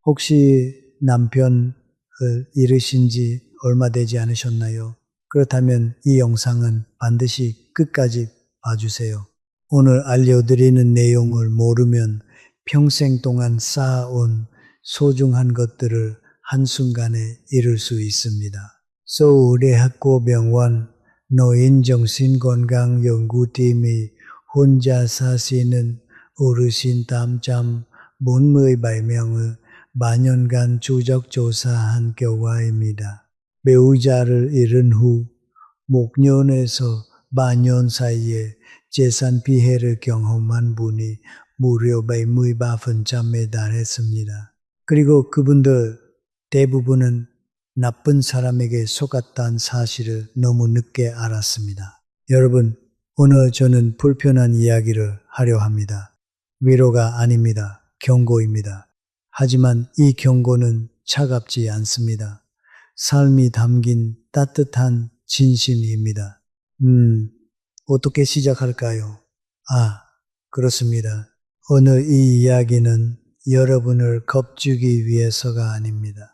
혹시 남편을 잃으신 지 얼마 되지 않으셨나요? 그렇다면 이 영상은 반드시 끝까지 봐주세요. 오늘 알려드리는 내용을 모르면 평생 동안 쌓아온 소중한 것들을 한순간에 잃을 수 있습니다. 서울대학교병원 노인정신건강연구팀이 혼자 사시는 어르신 담담 47명을 만년간 추적 조사한 결과입니다. 배우자를 잃은 후 목련에서 반년 사이에 재산 피해를 경험한 분이 무려 73%에 달했습니다. 그리고 그분들 대부분은 나쁜 사람에게 속았다는 사실을 너무 늦게 알았습니다. 여러분, 오늘 저는 불편한 이야기를 하려 합니다. 위로가 아닙니다. 경고입니다. 하지만 이 경고는 차갑지 않습니다. 삶이 담긴 따뜻한 진심입니다. 어떻게 시작할까요? 그렇습니다. 오늘 이 이야기는 여러분을 겁주기 위해서가 아닙니다.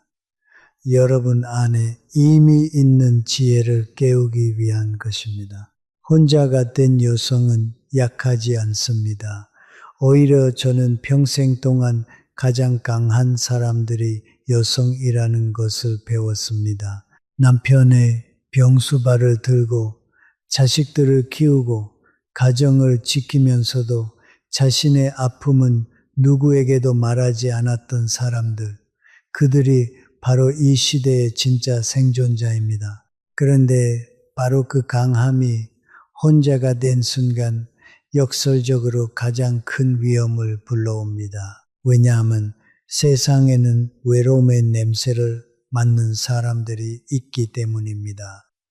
여러분 안에 이미 있는 지혜를 깨우기 위한 것입니다. 혼자가 된 여성은 약하지 않습니다. 오히려 저는 평생 동안 가장 강한 사람들이 여성이라는 것을 배웠습니다. 남편의 병수발을 들고 자식들을 키우고 가정을 지키면서도 자신의 아픔은 누구에게도 말하지 않았던 사람들, 그들이 바로 이 시대의 진짜 생존자입니다. 그런데 바로 그 강함이 혼자가 된 순간 역설적으로 가장 큰 위험을 불러옵니다. 왜냐하면 세상에는 외로움의 냄새를 맡는 사람들이 있기 때문입니다.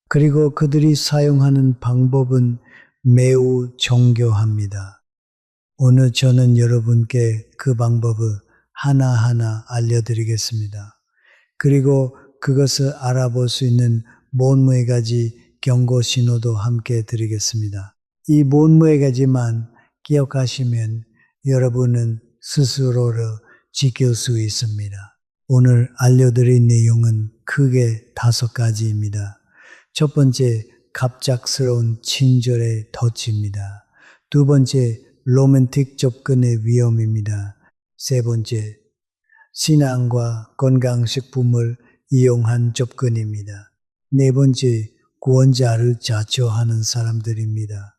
그리고 그들이 사용하는 방법은 매우 정교합니다. 오늘 저는 여러분께 그 방법을 하나하나 알려드리겠습니다. 그리고 그것을 알아볼 수 있는 40가지 경고 신호도 함께 드리겠습니다. 이 40가지만 기억하시면 여러분은 스스로를 지킬 수 있습니다. 오늘 알려드릴 내용은 크게 5가지입니다. 첫 번째, 갑작스러운 친절의 터치입니다. 두 번째, 로맨틱 접근의 위험입니다. 세 번째, 신앙과 건강식품을 이용한 접근입니다. 네 번째, 구원자를 자처하는 사람들입니다.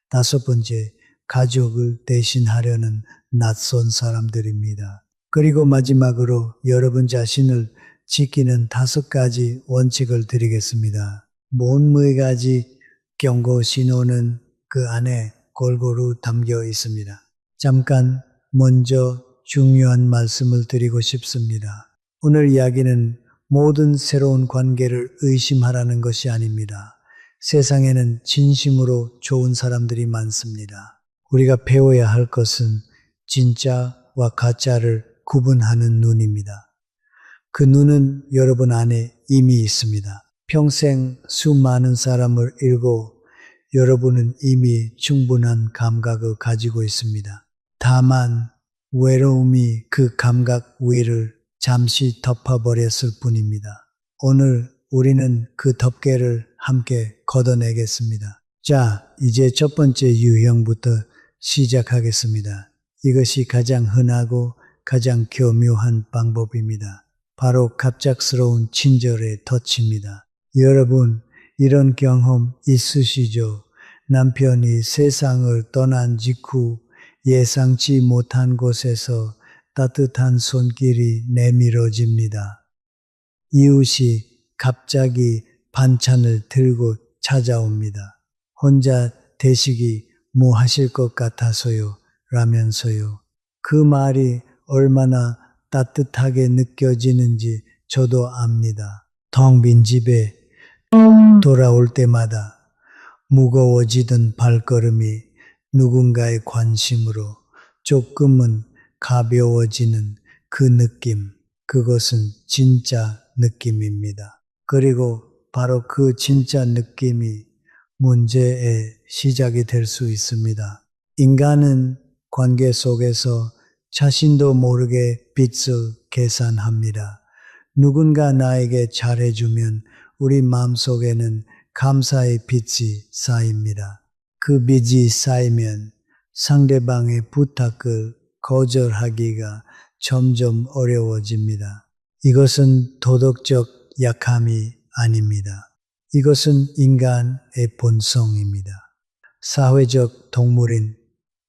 다섯 번째, 가족을 대신하려는 낯선 사람들입니다. 그리고 마지막으로 여러분 자신을 지키는 5가지 원칙을 드리겠습니다. 40가지 경고 신호는 그 안에 골고루 담겨 있습니다. 잠깐 먼저 중요한 말씀을 드리고 싶습니다. 오늘 이야기는 모든 새로운 관계를 의심하라는 것이 아닙니다. 세상에는 진심으로 좋은 사람들이 많습니다. 우리가 배워야 할 것은 진짜와 가짜를 구분하는 눈입니다. 그 눈은 여러분 안에 이미 있습니다. 평생 수많은 사람을 잃고 여러분은 이미 충분한 감각을 가지고 있습니다. 다만 외로움이 그 감각 위를 잠시 덮어버렸을 뿐입니다. 오늘 우리는 그 덮개를 함께 걷어내겠습니다. 자, 이제 첫 번째 유형부터 시작하겠습니다. 이것이 가장 흔하고 가장 교묘한 방법입니다. 바로 갑작스러운 친절의 터치입니다. 여러분, 이런 경험 있으시죠? 남편이 세상을 떠난 직후 예상치 못한 곳에서 따뜻한 손길이 내밀어집니다. 이웃이 갑자기 반찬을 들고 찾아옵니다. 혼자 대식이 뭐 하실 것 같아서요 라면서요. 그 말이 얼마나 따뜻하게 느껴지는지 저도 압니다. 텅 빈 집에 돌아올 때마다 무거워지던 발걸음이 누군가의 관심으로 조금은 가벼워지는 그 느낌, 그것은 진짜 느낌입니다. 그리고 바로 그 진짜 느낌이 문제의 시작이 될 수 있습니다. 인간은 관계 속에서 자신도 모르게 빚을 계산합니다. 누군가 나에게 잘해주면 우리 마음속에는 감사의 빚이 쌓입니다. 그 빚이 쌓이면 상대방의 부탁을 거절하기가 점점 어려워집니다. 이것은 도덕적 약함이 아닙니다. 이것은 인간의 본성입니다. 사회적 동물인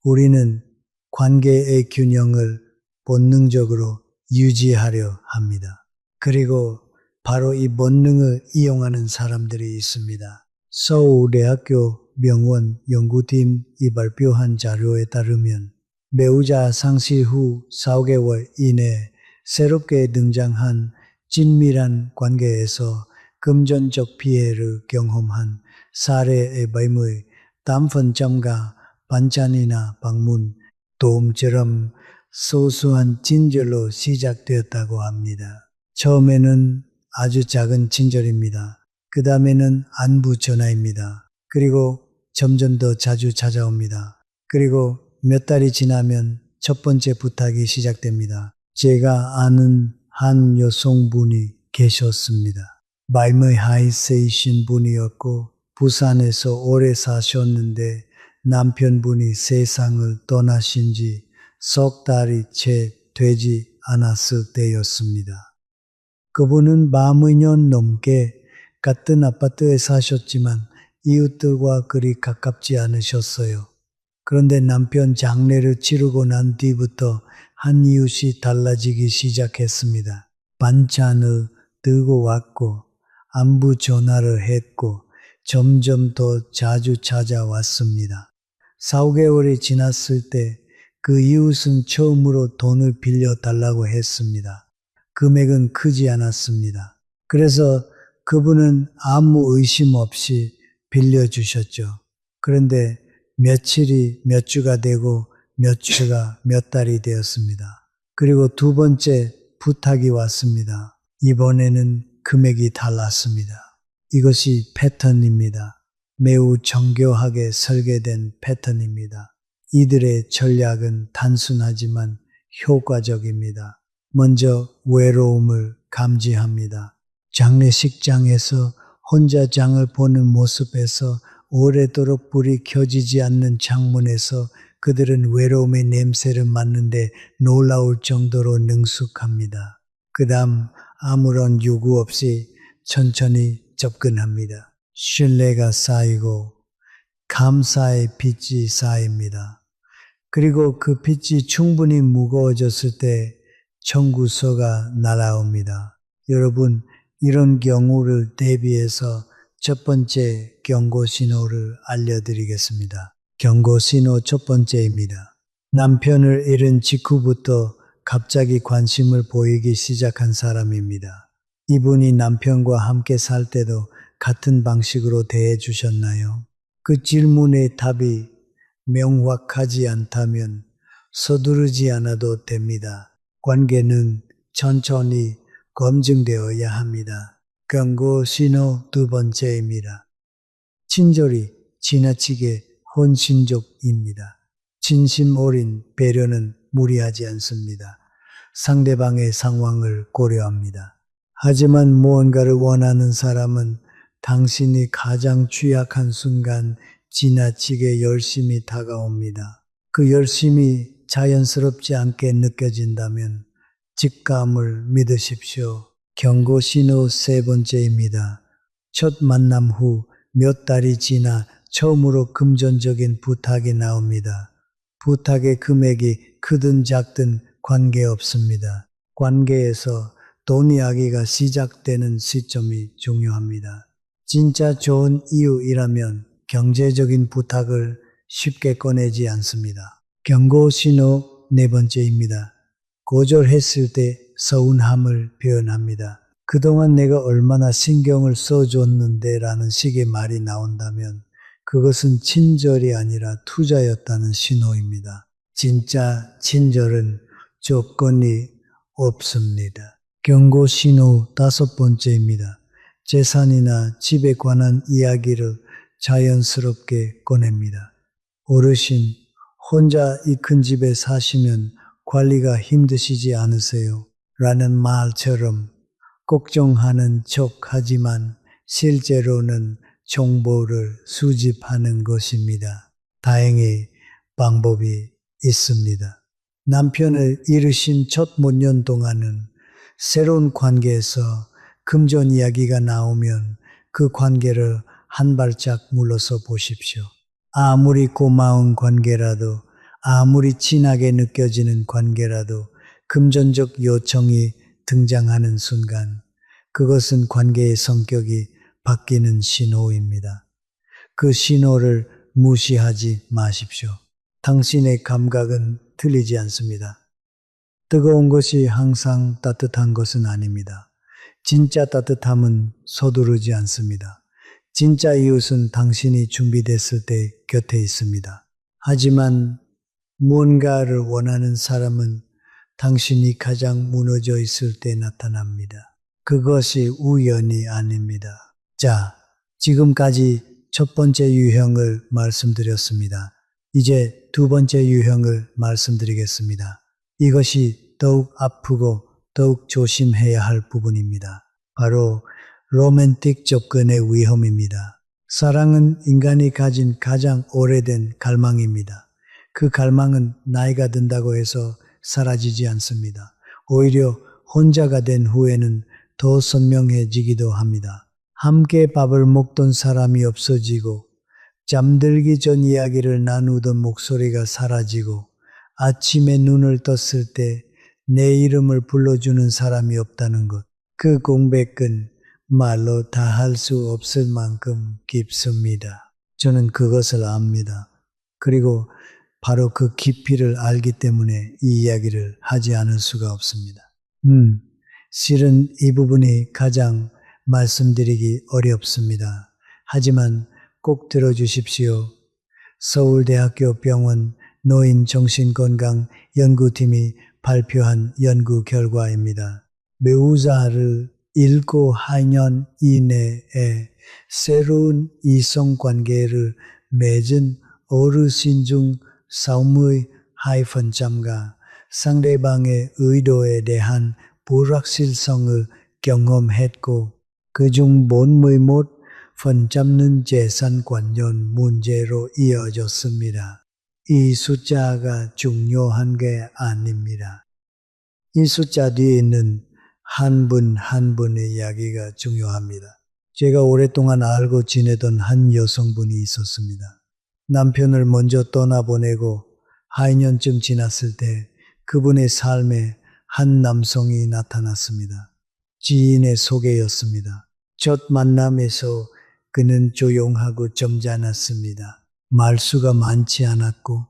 우리는 관계의 균형을 본능적으로 유지하려 합니다. 그리고 바로 이 본능을 이용하는 사람들이 있습니다. 서울대학교 명원 연구팀이 발표한 자료에 따르면 배우자 상실 후 4개월 이내 새롭게 등장한 친밀한 관계에서 금전적 피해를 경험한 사례의 범의 단번점과 반찬이나 방문, 도움처럼 소소한 친절로 시작되었다고 합니다. 처음에는 아주 작은 친절입니다. 그 다음에는 안부 전화입니다. 그리고 점점 더 자주 찾아옵니다. 그리고 몇 달이 지나면 첫 번째 부탁이 시작됩니다. 제가 아는 한 여성분이 계셨습니다. 말머이 하이세이신 분이었고 부산에서 오래 사셨는데 남편분이 세상을 떠나신 지 석 달이 채 되지 않았을 때였습니다. 그분은 40년 넘게 같은 아파트에 사셨지만 이웃들과 그리 가깝지 않으셨어요. 그런데 남편 장례를 치르고 난 뒤부터 한 이웃이 달라지기 시작했습니다. 반찬을 들고 왔고 안부 전화를 했고 점점 더 자주 찾아왔습니다. 4~5개월이 지났을 때 그 이웃은 처음으로 돈을 빌려달라고 했습니다. 금액은 크지 않았습니다. 그래서 그분은 아무 의심 없이 빌려주셨죠. 그런데 며칠이 몇 주가 되고 몇 주가 몇 달이 되었습니다. 그리고 두 번째 부탁이 왔습니다. 이번에는 금액이 달랐습니다. 이것이 패턴입니다. 매우 정교하게 설계된 패턴입니다. 이들의 전략은 단순하지만 효과적입니다. 먼저 외로움을 감지합니다. 장례식장에서 혼자 장을 보는 모습에서 오래도록 불이 켜지지 않는 창문에서 그들은 외로움의 냄새를 맡는데 놀라울 정도로 능숙합니다. 그 다음 아무런 요구 없이 천천히 접근합니다. 신뢰가 쌓이고 감사의 빚이 쌓입니다. 그리고 그 빚이 충분히 무거워졌을 때 청구서가 날아옵니다. 여러분, 이런 경우를 대비해서 첫 번째 경고 신호를 알려드리겠습니다. 경고 신호 첫 번째입니다. 남편을 잃은 직후부터 갑자기 관심을 보이기 시작한 사람입니다. 이분이 남편과 함께 살 때도 같은 방식으로 대해 주셨나요? 그 질문의 답이 명확하지 않다면 서두르지 않아도 됩니다. 관계는 천천히 검증되어야 합니다. 경고 신호 두 번째입니다. 친절이 지나치게 헌신적입니다. 진심 어린 배려는 무리하지 않습니다. 상대방의 상황을 고려합니다. 하지만 무언가를 원하는 사람은 당신이 가장 취약한 순간 지나치게 열심히 다가옵니다. 그 열심이 자연스럽지 않게 느껴진다면 직감을 믿으십시오. 경고 신호 세 번째입니다. 첫 만남 후 몇 달이 지나 처음으로 금전적인 부탁이 나옵니다. 부탁의 금액이 크든 작든 관계없습니다. 관계에서 돈 이야기가 시작되는 시점이 중요합니다. 진짜 좋은 이유이라면 경제적인 부탁을 쉽게 꺼내지 않습니다. 경고 신호 네 번째입니다. 거절했을 때 서운함을 표현합니다. 그동안 내가 얼마나 신경을 써줬는데 라는 식의 말이 나온다면 그것은 친절이 아니라 투자였다는 신호입니다. 진짜 친절은 조건이 없습니다. 경고 신호 다섯 번째입니다. 재산이나 집에 관한 이야기를 자연스럽게 꺼냅니다. 어르신, 혼자 이 큰 집에 사시면 관리가 힘드시지 않으세요? 라는 말처럼 걱정하는 척하지만 실제로는 정보를 수집하는 것입니다. 다행히 방법이 있습니다. 남편을 잃으신 첫 몇 년 동안은 새로운 관계에서 금전 이야기가 나오면 그 관계를 한 발짝 물러서 보십시오. 아무리 고마운 관계라도, 아무리 진하게 느껴지는 관계라도 금전적 요청이 등장하는 순간 그것은 관계의 성격이 바뀌는 신호입니다. 그 신호를 무시하지 마십시오. 당신의 감각은 틀리지 않습니다. 뜨거운 것이 항상 따뜻한 것은 아닙니다. 진짜 따뜻함은 서두르지 않습니다. 진짜 이웃은 당신이 준비됐을 때 곁에 있습니다. 하지만 무언가를 원하는 사람은 당신이 가장 무너져 있을 때 나타납니다. 그것이 우연이 아닙니다. 자, 지금까지 첫 번째 유형을 말씀드렸습니다. 이제 두 번째 유형을 말씀드리겠습니다. 이것이 더욱 아프고 더욱 조심해야 할 부분입니다. 바로 로맨틱 접근의 위험입니다. 사랑은 인간이 가진 가장 오래된 갈망입니다. 그 갈망은 나이가 든다고 해서 사라지지 않습니다. 오히려 혼자가 된 후에는 더 선명해지기도 합니다. 함께 밥을 먹던 사람이 없어지고 잠들기 전 이야기를 나누던 목소리가 사라지고 아침에 눈을 떴을 때 내 이름을 불러주는 사람이 없다는 것. 그 공백은 말로 다 할 수 없을 만큼 깊습니다. 저는 그것을 압니다. 그리고 바로 그 깊이를 알기 때문에 이 이야기를 하지 않을 수가 없습니다. 실은 이 부분이 가장 말씀드리기 어렵습니다. 하지만 꼭 들어주십시오. 서울대학교 병원 노인정신건강연구팀이 발표한 연구 결과입니다. 배우자를 잃고 2년 이내에 새로운 이성관계를 맺은 어르신 중 싸움의 하이픈점과 상대방의 의도에 대한 불확실성을 경험했고 그중 41못 잡는 재산관련 문제로 이어졌습니다. 이 숫자가 중요한 게 아닙니다. 이 숫자 뒤에 있는 한 분 한 분의 이야기가 중요합니다. 제가 오랫동안 알고 지내던 한 여성분이 있었습니다. 남편을 먼저 떠나보내고 2년쯤 지났을 때 그분의 삶에 한 남성이 나타났습니다. 지인의 소개였습니다. 첫 만남에서 그는 조용하고 점잖았습니다. 말수가 많지 않았고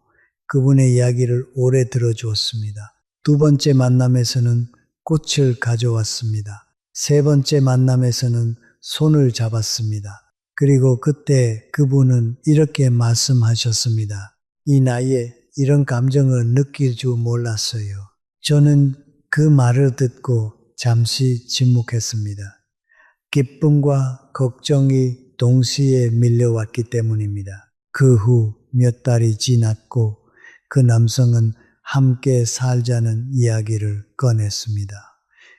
그분의 이야기를 오래 들어주었습니다. 두 번째 만남에서는 꽃을 가져왔습니다. 세 번째 만남에서는 손을 잡았습니다. 그리고 그때 그분은 이렇게 말씀하셨습니다. 이 나이에 이런 감정을 느낄 줄 몰랐어요. 저는 그 말을 듣고 잠시 침묵했습니다. 기쁨과 걱정이 동시에 밀려왔기 때문입니다. 그 후 몇 달이 지났고 그 남성은 함께 살자는 이야기를 꺼냈습니다.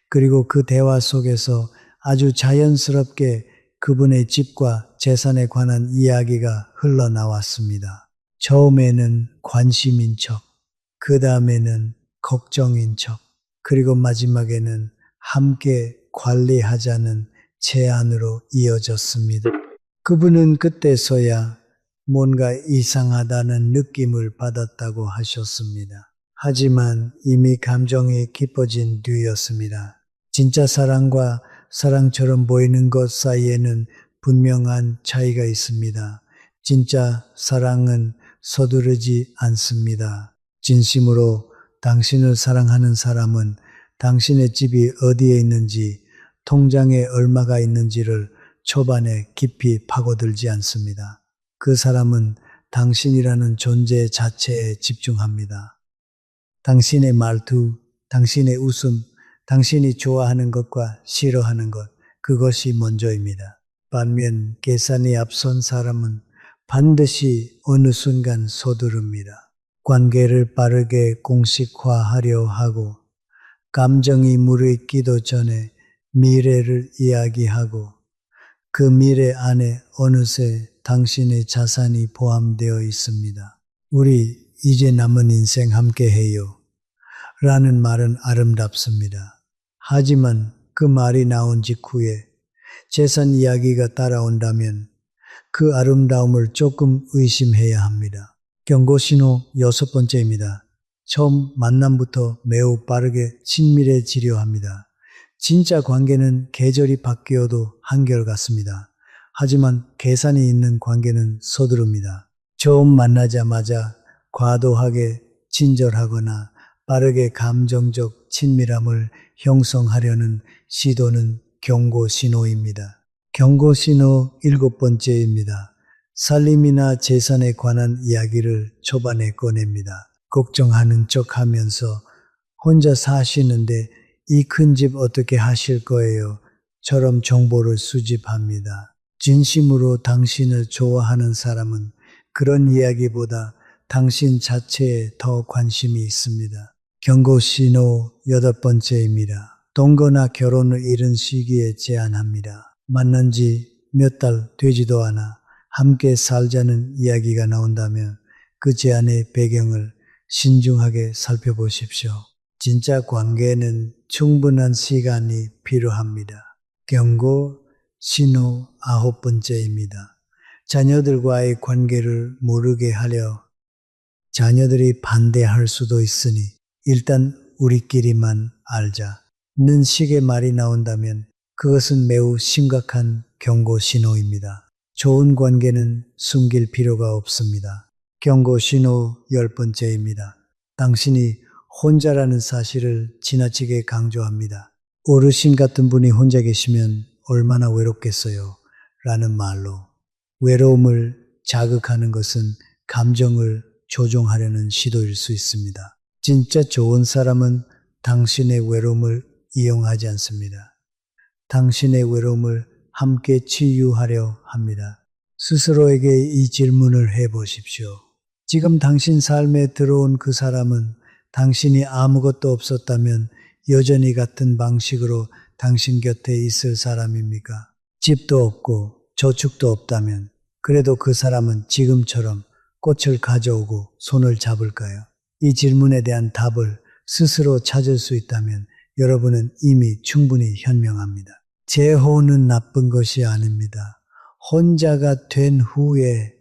그리고 그 대화 속에서 아주 자연스럽게 그분의 집과 재산에 관한 이야기가 흘러나왔습니다. 처음에는 관심인 척, 그 다음에는 걱정인 척, 그리고 마지막에는 함께 관리하자는 제안으로 이어졌습니다. 그분은 그때서야 뭔가 이상하다는 느낌을 받았다고 하셨습니다. 하지만 이미 감정이 깊어진 뒤였습니다. 진짜 사랑과 사랑처럼 보이는 것 사이에는 분명한 차이가 있습니다. 진짜 사랑은 서두르지 않습니다. 진심으로 당신을 사랑하는 사람은 당신의 집이 어디에 있는지, 통장에 얼마가 있는지를 초반에 깊이 파고들지 않습니다. 그 사람은 당신이라는 존재 자체에 집중합니다. 당신의 말투, 당신의 웃음, 당신이 좋아하는 것과 싫어하는 것, 그것이 먼저입니다. 반면 계산이 앞선 사람은 반드시 어느 순간 서두릅니다. 관계를 빠르게 공식화하려 하고 감정이 무르익기도 전에 미래를 이야기하고 그 미래 안에 어느새 당신의 자산이 포함되어 있습니다. 우리 이제 남은 인생 함께 해요. 라는 말은 아름답습니다. 하지만 그 말이 나온 직후에 재산 이야기가 따라온다면 그 아름다움을 조금 의심해야 합니다. 경고신호 6번째입니다. 처음 만남부터 매우 빠르게 친밀해지려 합니다. 진짜 관계는 계절이 바뀌어도 한결같습니다. 하지만 계산이 있는 관계는 서두릅니다. 처음 만나자마자 과도하게 친절하거나 빠르게 감정적 친밀함을 형성하려는 시도는 경고신호입니다. 경고신호 7번째입니다. 살림이나 재산에 관한 이야기를 초반에 꺼냅니다. 걱정하는 척 하면서 혼자 사시는데 이 큰 집 어떻게 하실 거예요? 처럼 정보를 수집합니다. 진심으로 당신을 좋아하는 사람은 그런 이야기보다 당신 자체에 더 관심이 있습니다. 경고신호 8번째입니다. 동거나 결혼을 이른 시기에 제안합니다. 만난 지 몇 달 되지도 않아 함께 살자는 이야기가 나온다면 그 제안의 배경을 신중하게 살펴보십시오. 진짜 관계는 충분한 시간이 필요합니다. 경고 신호 9번째입니다. 자녀들과의 관계를 모르게 하려 자녀들이 반대할 수도 있으니 일단 우리끼리만 알자는 식의 말이 나온다면 그것은 매우 심각한 경고 신호입니다. 좋은 관계는 숨길 필요가 없습니다. 경고 신호 10번째입니다. 당신이 혼자라는 사실을 지나치게 강조합니다. 어르신 같은 분이 혼자 계시면 얼마나 외롭겠어요? 라는 말로 외로움을 자극하는 것은 감정을 조종하려는 시도일 수 있습니다. 진짜 좋은 사람은 당신의 외로움을 이용하지 않습니다. 당신의 외로움을 함께 치유하려 합니다. 스스로에게 이 질문을 해보십시오. 지금 당신 삶에 들어온 그 사람은 당신이 아무것도 없었다면 여전히 같은 방식으로 당신 곁에 있을 사람입니까? 집도 없고 저축도 없다면 그래도 그 사람은 지금처럼 꽃을 가져오고 손을 잡을까요? 이 질문에 대한 답을 스스로 찾을 수 있다면 여러분은 이미 충분히 현명합니다. 재혼은 나쁜 것이 아닙니다. 혼자가 된 후에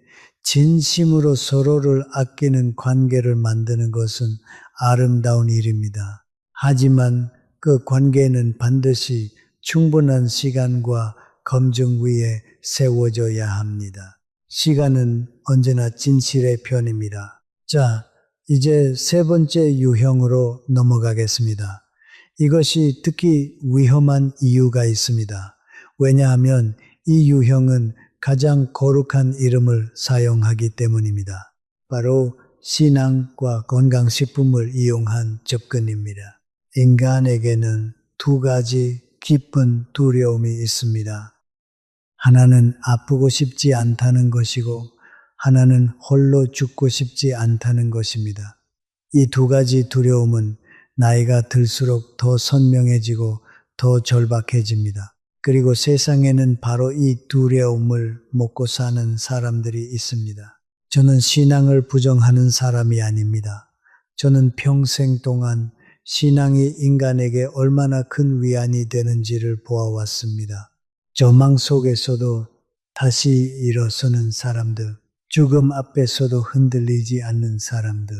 진심으로 서로를 아끼는 관계를 만드는 것은 아름다운 일입니다. 하지만 그 관계는 반드시 충분한 시간과 검증 위에 세워져야 합니다. 시간은 언제나 진실의 편입니다. 자, 이제 세 번째 유형으로 넘어가겠습니다. 이것이 특히 위험한 이유가 있습니다. 왜냐하면 이 유형은 가장 거룩한 이름을 사용하기 때문입니다. 바로 신앙과 건강식품을 이용한 접근입니다. 인간에게는 두 가지 깊은 두려움이 있습니다. 하나는 아프고 싶지 않다는 것이고 하나는 홀로 죽고 싶지 않다는 것입니다. 이 두 가지 두려움은 나이가 들수록 더 선명해지고 더 절박해집니다. 그리고 세상에는 바로 이 두려움을 먹고 사는 사람들이 있습니다. 저는 신앙을 부정하는 사람이 아닙니다. 저는 평생 동안 신앙이 인간에게 얼마나 큰 위안이 되는지를 보아왔습니다. 절망 속에서도 다시 일어서는 사람들, 죽음 앞에서도 흔들리지 않는 사람들,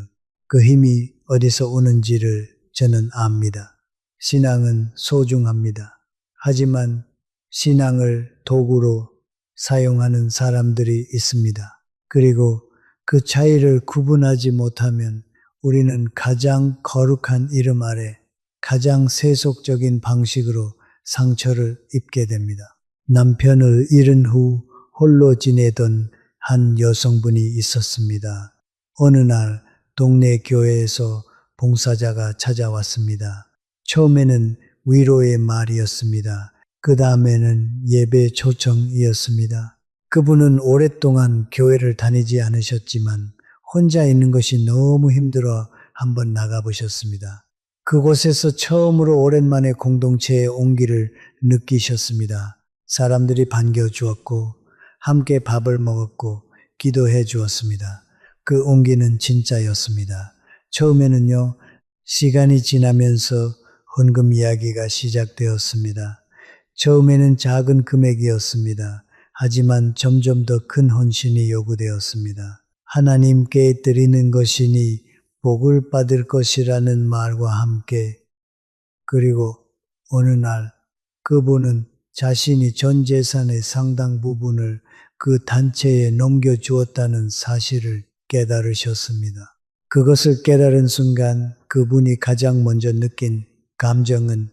그 힘이 어디서 오는지를 저는 압니다. 신앙은 소중합니다. 하지만 신앙을 도구로 사용하는 사람들이 있습니다. 그리고 그 차이를 구분하지 못하면 우리는 가장 거룩한 이름 아래 가장 세속적인 방식으로 상처를 입게 됩니다. 남편을 잃은 후 홀로 지내던 한 여성분이 있었습니다. 어느 날 동네 교회에서 봉사자가 찾아왔습니다. 처음에는 위로의 말이었습니다. 그 다음에는 예배 초청이었습니다. 그분은 오랫동안 교회를 다니지 않으셨지만 혼자 있는 것이 너무 힘들어 한번 나가보셨습니다. 그곳에서 처음으로 오랜만에 공동체의 온기를 느끼셨습니다. 사람들이 반겨주었고 함께 밥을 먹었고 기도해 주었습니다. 그 온기는 진짜였습니다. 처음에는요, 시간이 지나면서 헌금 이야기가 시작되었습니다. 처음에는 작은 금액이었습니다. 하지만 점점 더 큰 헌신이 요구되었습니다. 하나님께 드리는 것이니 복을 받을 것이라는 말과 함께, 그리고 어느 날 그분은 자신이 전 재산의 상당 부분을 그 단체에 넘겨주었다는 사실을 깨달으셨습니다. 그것을 깨달은 순간 그분이 가장 먼저 느낀 감정은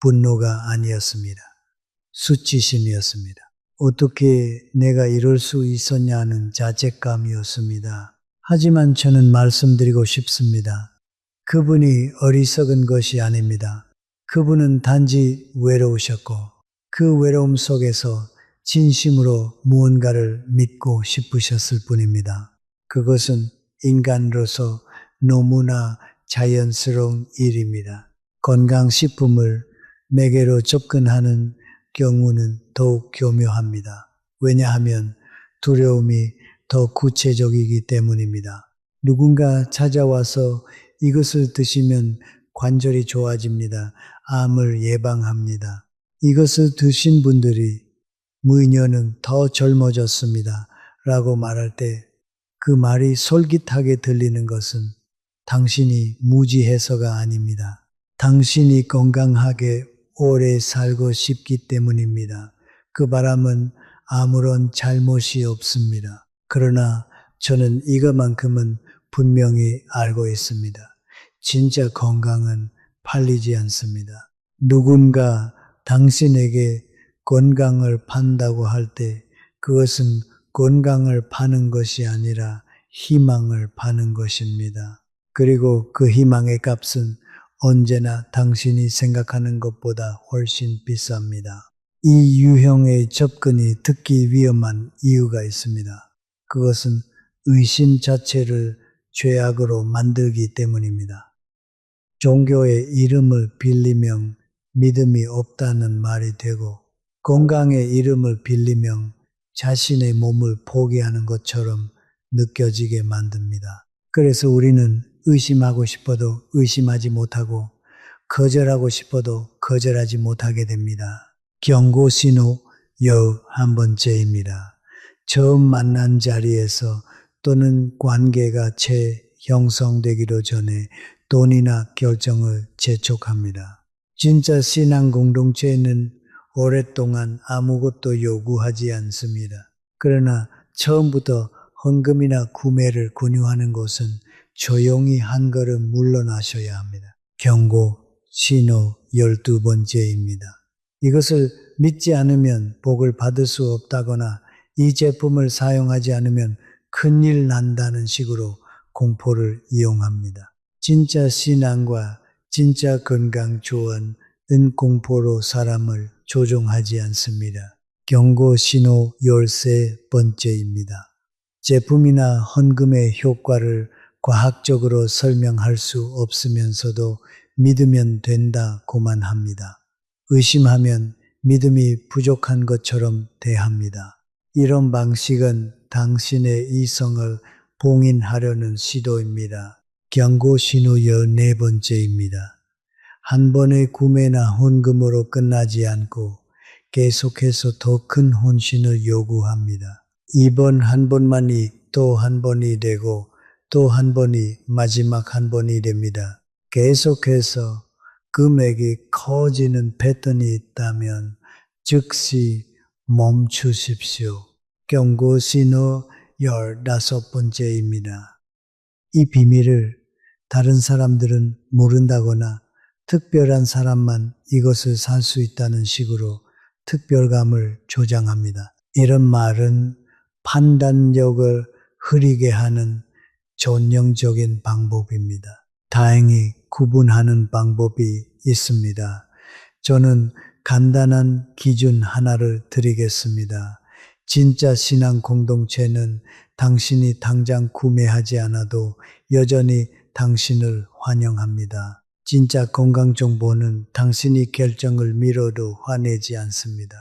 분노가 아니었습니다. 수치심이었습니다. 어떻게 내가 이럴 수 있었냐는 자책감이었습니다. 하지만 저는 말씀드리고 싶습니다. 그분이 어리석은 것이 아닙니다. 그분은 단지 외로우셨고 그 외로움 속에서 진심으로 무언가를 믿고 싶으셨을 뿐입니다. 그것은 인간으로서 너무나 자연스러운 일입니다. 건강식품을 매개로 접근하는 경우는 더욱 교묘합니다. 왜냐하면 두려움이 더 구체적이기 때문입니다. 누군가 찾아와서 이것을 드시면 관절이 좋아집니다. 암을 예방합니다. 이것을 드신 분들이 무인년은 더 젊어졌습니다. 라고 말할 때 그 말이 솔깃하게 들리는 것은 당신이 무지해서가 아닙니다. 당신이 건강하게 오래 살고 싶기 때문입니다. 그 바람은 아무런 잘못이 없습니다. 그러나 저는 이것만큼은 분명히 알고 있습니다. 진짜 건강은 팔리지 않습니다. 누군가 당신에게 건강을 판다고 할 때 그것은 건강을 파는 것이 아니라 희망을 파는 것입니다. 그리고 그 희망의 값은 언제나 당신이 생각하는 것보다 훨씬 비쌉니다. 이 유형의 접근이 특히 위험한 이유가 있습니다. 그것은 의심 자체를 죄악으로 만들기 때문입니다. 종교의 이름을 빌리면 믿음이 없다는 말이 되고 건강의 이름을 빌리면 자신의 몸을 포기하는 것처럼 느껴지게 만듭니다. 그래서 우리는 의심하고 싶어도 의심하지 못하고 거절하고 싶어도 거절하지 못하게 됩니다. 경고 신호 11번째입니다. 처음 만난 자리에서 또는 관계가 채 형성되기도 전에 돈이나 결정을 재촉합니다. 진짜 신앙 공동체는 오랫동안 아무것도 요구하지 않습니다. 그러나 처음부터 헌금이나 구매를 권유하는 곳은 조용히 한 걸음 물러나셔야 합니다. 경고 신호 12번째입니다. 이것을 믿지 않으면 복을 받을 수 없다거나 이 제품을 사용하지 않으면 큰일 난다는 식으로 공포를 이용합니다. 진짜 신앙과 진짜 건강 조언은 공포로 사람을 조종하지 않습니다. 경고 신호 13번째입니다. 제품이나 헌금의 효과를 과학적으로 설명할 수 없으면서도 믿으면 된다고만 합니다. 의심하면 믿음이 부족한 것처럼 대합니다. 이런 방식은 당신의 이성을 봉인하려는 시도입니다. 경고 신호 14번째입니다. 한 번의 구매나 헌금으로 끝나지 않고 계속해서 더 큰 헌신을 요구합니다. 이번 한 번만이 또 한 번이 되고 또 한 번이 마지막 한 번이 됩니다. 계속해서 금액이 커지는 패턴이 있다면 즉시 멈추십시오. 경고 신호 15번째입니다. 이 비밀을 다른 사람들은 모른다거나 특별한 사람만 이것을 살 수 있다는 식으로 특별감을 조장합니다. 이런 말은 판단력을 흐리게 하는 전형적인 방법입니다. 다행히 구분하는 방법이 있습니다. 저는 간단한 기준 하나를 드리겠습니다. 진짜 신앙 공동체는 당신이 당장 구매하지 않아도 여전히 당신을 환영합니다. 진짜 건강 정보는 당신이 결정을 미뤄도 화내지 않습니다.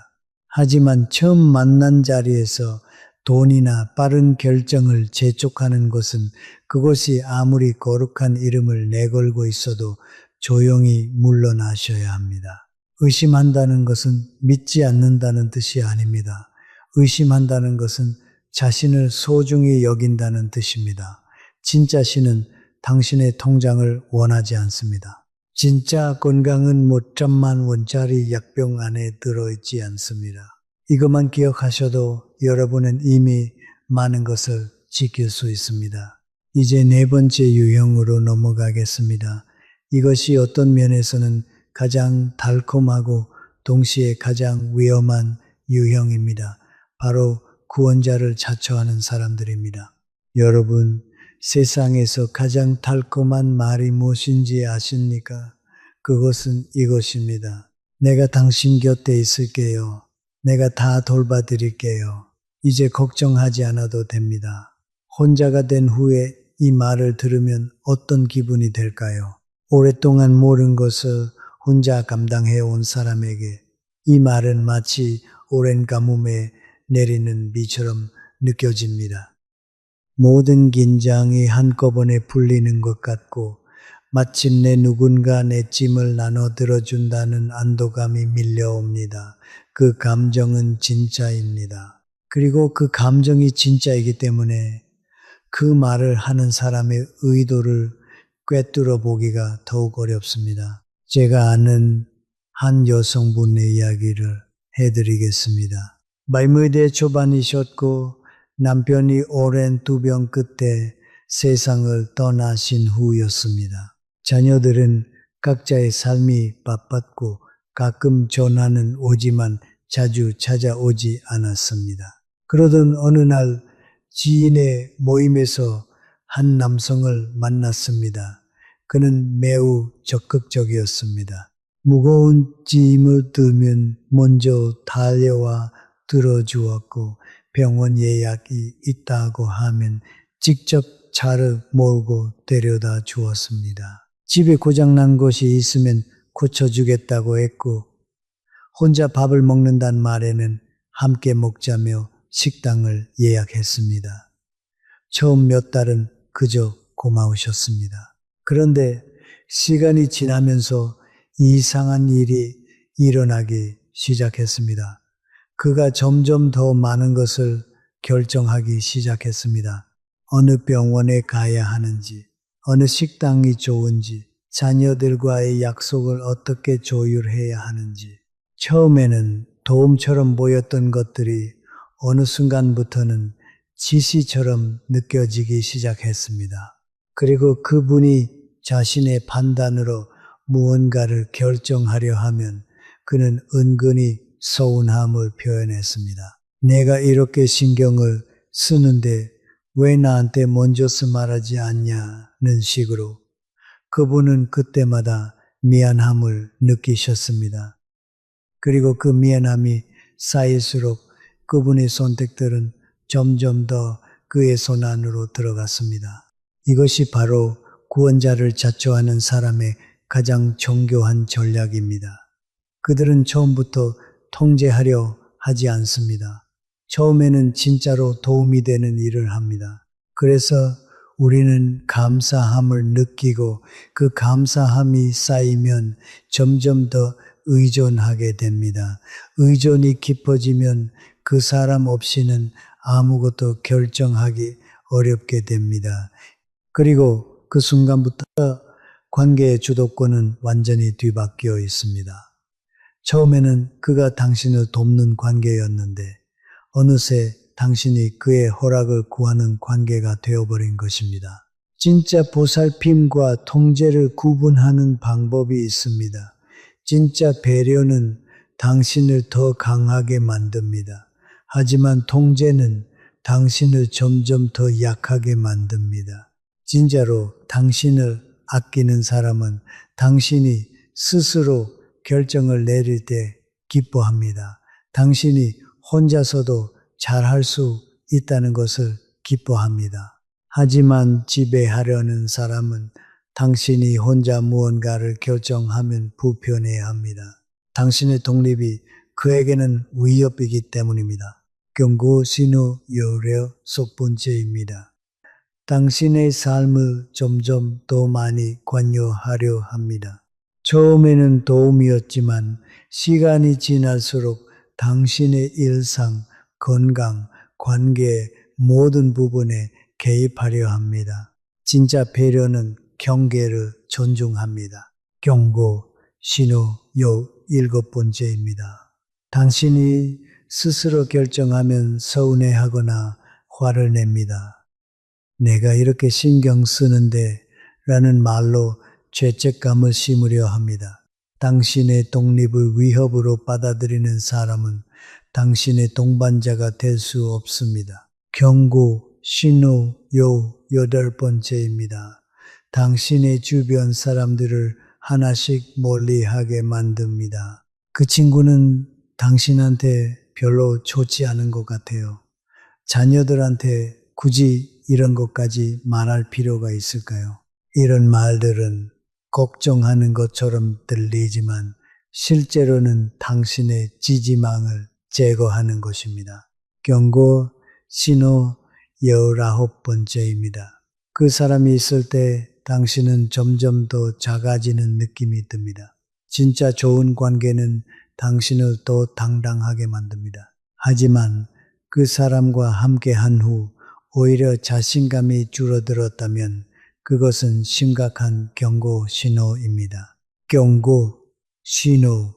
하지만 처음 만난 자리에서 돈이나 빠른 결정을 재촉하는 것은 그것이 아무리 거룩한 이름을 내걸고 있어도 조용히 물러나셔야 합니다. 의심한다는 것은 믿지 않는다는 뜻이 아닙니다. 의심한다는 것은 자신을 소중히 여긴다는 뜻입니다. 진짜 신은 당신의 통장을 원하지 않습니다. 진짜 건강은 몇 천만 원짜리 약병 안에 들어있지 않습니다. 이것만 기억하셔도 여러분은 이미 많은 것을 지킬 수 있습니다. 이제 네 번째 유형으로 넘어가겠습니다. 이것이 어떤 면에서는 가장 달콤하고 동시에 가장 위험한 유형입니다. 바로 구원자를 자처하는 사람들입니다. 여러분, 세상에서 가장 달콤한 말이 무엇인지 아십니까? 그것은 이것입니다. 내가 당신 곁에 있을게요. 내가 다 돌봐드릴게요. 이제 걱정하지 않아도 됩니다. 혼자가 된 후에 이 말을 들으면 어떤 기분이 될까요? 오랫동안 모른 것을 혼자 감당해 온 사람에게 이 말은 마치 오랜 가뭄에 내리는 비처럼 느껴집니다. 모든 긴장이 한꺼번에 풀리는 것 같고 마침내 누군가 내 짐을 나눠 들어준다는 안도감이 밀려옵니다. 그 감정은 진짜입니다. 그리고 그 감정이 진짜이기 때문에 그 말을 하는 사람의 의도를 꿰뚫어 보기가 더욱 어렵습니다. 제가 아는 한 여성분의 이야기를 해드리겠습니다. 40대 초반이셨고 남편이 오랜 투병 끝에 세상을 떠나신 후였습니다. 자녀들은 각자의 삶이 바빴고 가끔 전화는 오지만 자주 찾아오지 않았습니다. 그러던 어느 날 지인의 모임에서 한 남성을 만났습니다. 그는 매우 적극적이었습니다. 무거운 짐을 들면 먼저 달려와 들어주었고 병원 예약이 있다고 하면 직접 차를 몰고 데려다 주었습니다. 집에 고장난 것이 있으면 고쳐주겠다고 했고 혼자 밥을 먹는다는 말에는 함께 먹자며 식당을 예약했습니다. 처음 몇 달은 그저 고마우셨습니다. 그런데 시간이 지나면서 이상한 일이 일어나기 시작했습니다. 그가 점점 더 많은 것을 결정하기 시작했습니다. 어느 병원에 가야 하는지, 어느 식당이 좋은지, 자녀들과의 약속을 어떻게 조율해야 하는지. 처음에는 도움처럼 보였던 것들이 어느 순간부터는 지시처럼 느껴지기 시작했습니다. 그리고 그분이 자신의 판단으로 무언가를 결정하려 하면 그는 은근히 서운함을 표현했습니다. 내가 이렇게 신경을 쓰는데 왜 나한테 먼저서 말하지 않냐는 식으로 그분은 그때마다 미안함을 느끼셨습니다. 그리고 그 미안함이 쌓일수록 그분의 선택들은 점점 더 그의 손 안으로 들어갔습니다. 이것이 바로 구원자를 자처하는 사람의 가장 정교한 전략입니다. 그들은 처음부터 통제하려 하지 않습니다. 처음에는 진짜로 도움이 되는 일을 합니다. 그래서 우리는 감사함을 느끼고 그 감사함이 쌓이면 점점 더 의존하게 됩니다. 의존이 깊어지면 그 사람 없이는 아무것도 결정하기 어렵게 됩니다. 그리고 그 순간부터 관계의 주도권은 완전히 뒤바뀌어 있습니다. 처음에는 그가 당신을 돕는 관계였는데 어느새 당신이 그의 허락을 구하는 관계가 되어버린 것입니다. 진짜 보살핌과 통제를 구분하는 방법이 있습니다. 진짜 배려는 당신을 더 강하게 만듭니다. 하지만 통제는 당신을 점점 더 약하게 만듭니다. 진짜로 당신을 아끼는 사람은 당신이 스스로 결정을 내릴 때 기뻐합니다. 당신이 혼자서도 잘할 수 있다는 것을 기뻐합니다. 하지만 지배하려는 사람은 당신이 혼자 무언가를 결정하면 불편해합니다. 당신의 독립이 그에게는 위협이기 때문입니다. 경고 신호 요령 첫 번째입니다. 당신의 삶을 점점 더 많이 관여하려 합니다. 처음에는 도움이었지만 시간이 지날수록 당신의 일상, 건강, 관계 모든 부분에 개입하려 합니다. 진짜 배려는 경계를 존중합니다. 경고, 신호, 일곱 번째입니다. 당신이 스스로 결정하면 서운해하거나 화를 냅니다. 내가 이렇게 신경 쓰는데 라는 말로 죄책감을 심으려 합니다. 당신의 독립을 위협으로 받아들이는 사람은 당신의 동반자가 될 수 없습니다. 경고, 신호, 여덟 번째입니다. 당신의 주변 사람들을 하나씩 멀리하게 만듭니다. 그 친구는 당신한테 별로 좋지 않은 것 같아요. 자녀들한테 굳이 이런 것까지 말할 필요가 있을까요? 이런 말들은 걱정하는 것처럼 들리지만 실제로는 당신의 지지망을 제거하는 것입니다. 경고, 신호 19번째입니다. 그 사람이 있을 때 당신은 점점 더 작아지는 느낌이 듭니다. 진짜 좋은 관계는 당신을 더 당당하게 만듭니다. 하지만 그 사람과 함께한 후 오히려 자신감이 줄어들었다면 그것은 심각한 경고 신호입니다. 경고 신호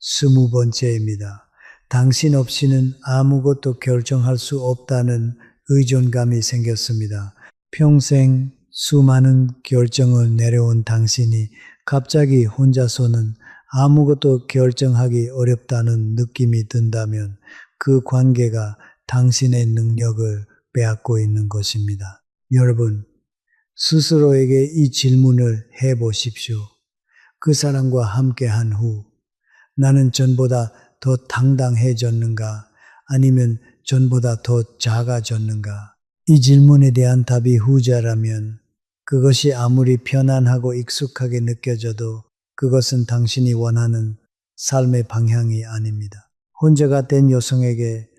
20번째입니다. 당신 없이는 아무것도 결정할 수 없다는 의존감이 생겼습니다. 평생 수많은 결정을 내려온 당신이 갑자기 혼자서는 아무것도 결정하기 어렵다는 느낌이 든다면 그 관계가 당신의 능력을 빼앗고 있는 것입니다. 여러분, 스스로에게 이 질문을 해보십시오. 그 사람과 함께한 후 나는 전보다 더 당당해졌는가 아니면 전보다 더 작아졌는가? 이 질문에 대한 답이 후자라면 그것이 아무리 편안하고 익숙하게 느껴져도 그것은 당신이 원하는 삶의 방향이 아닙니다. 혼자가 된 여성에게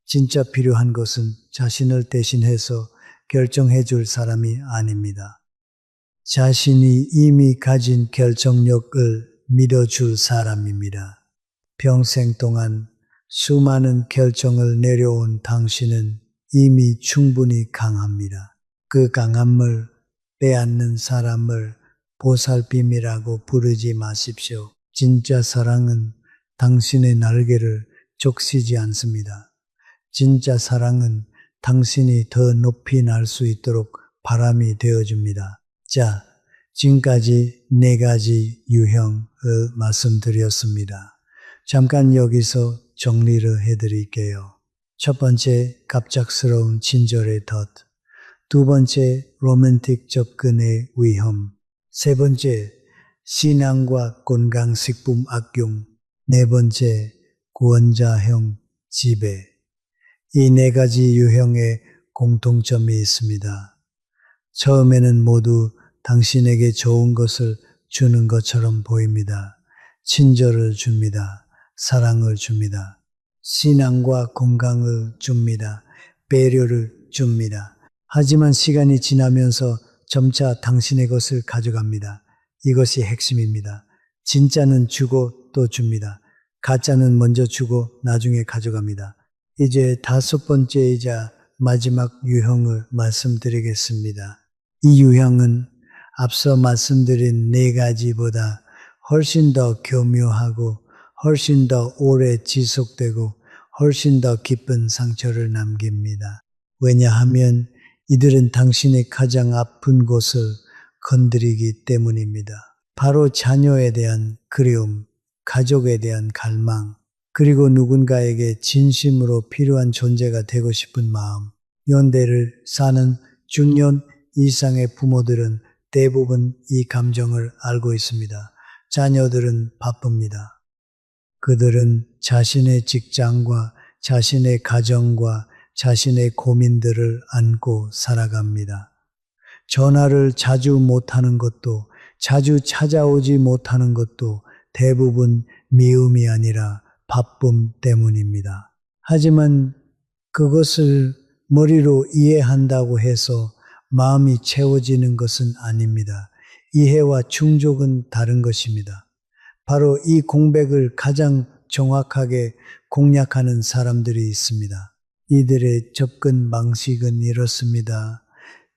진짜 필요한 것은 자신을 대신해서 결정해 줄 사람이 아닙니다. 자신이 이미 가진 결정력을 믿어줄 사람입니다. 평생 동안 수많은 결정을 내려온 당신은 이미 충분히 강합니다. 그 강함을 빼앗는 사람을 보살핌이라고 부르지 마십시오. 진짜 사랑은 당신의 날개를 적시지 않습니다. 진짜 사랑은 당신이 더 높이 날 수 있도록 바람이 되어줍니다. 자, 지금까지 4가지 유형을 말씀드렸습니다. 잠깐 여기서 정리를 해드릴게요. 첫 번째, 갑작스러운 친절의 덫. 두 번째, 로맨틱 접근의 위험. 세 번째, 신앙과 건강식품 악용. 네 번째, 구원자형 지배. 이 4가지 유형의 공통점이 있습니다. 처음에는 모두 당신에게 좋은 것을 주는 것처럼 보입니다. 친절을 줍니다. 사랑을 줍니다. 신앙과 건강을 줍니다. 배려를 줍니다. 하지만 시간이 지나면서 점차 당신의 것을 가져갑니다. 이것이 핵심입니다. 진짜는 주고 또 줍니다. 가짜는 먼저 주고 나중에 가져갑니다. 이제 5번째이자 마지막 유형을 말씀드리겠습니다. 이 유형은 앞서 말씀드린 4가지보다 훨씬 더 교묘하고 훨씬 더 오래 지속되고 훨씬 더 깊은 상처를 남깁니다. 왜냐하면 이들은 당신의 가장 아픈 곳을 건드리기 때문입니다. 바로 자녀에 대한 그리움, 가족에 대한 갈망, 그리고 누군가에게 진심으로 필요한 존재가 되고 싶은 마음. 연대를 사는 중년 이상의 부모들은 대부분 이 감정을 알고 있습니다. 자녀들은 바쁩니다. 그들은 자신의 직장과 자신의 가정과 자신의 고민들을 안고 살아갑니다. 전화를 자주 못하는 것도, 자주 찾아오지 못하는 것도 대부분 미움이 아니라 바쁨 때문입니다. 하지만 그것을 머리로 이해한다고 해서 마음이 채워지는 것은 아닙니다. 이해와 충족은 다른 것입니다. 바로 이 공백을 가장 정확하게 공략하는 사람들이 있습니다. 이들의 접근 방식은 이렇습니다.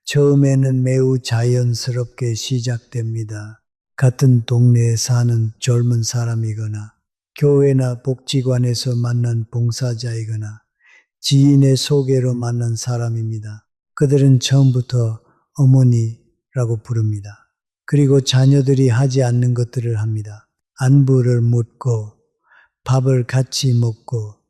처음에는 매우 자연스럽게 시작됩니다. 같은 동네에 사는 젊은 사람이거나 교회나 복지관에서 만난 봉사자이거나 지인의 소개로 만난 사람입니다. 그들은 처음부터 어머니라고 부릅니다. 그리고 자녀들이 하지 않는 것들을 합니다. 안부를 묻고 밥을 같이 먹고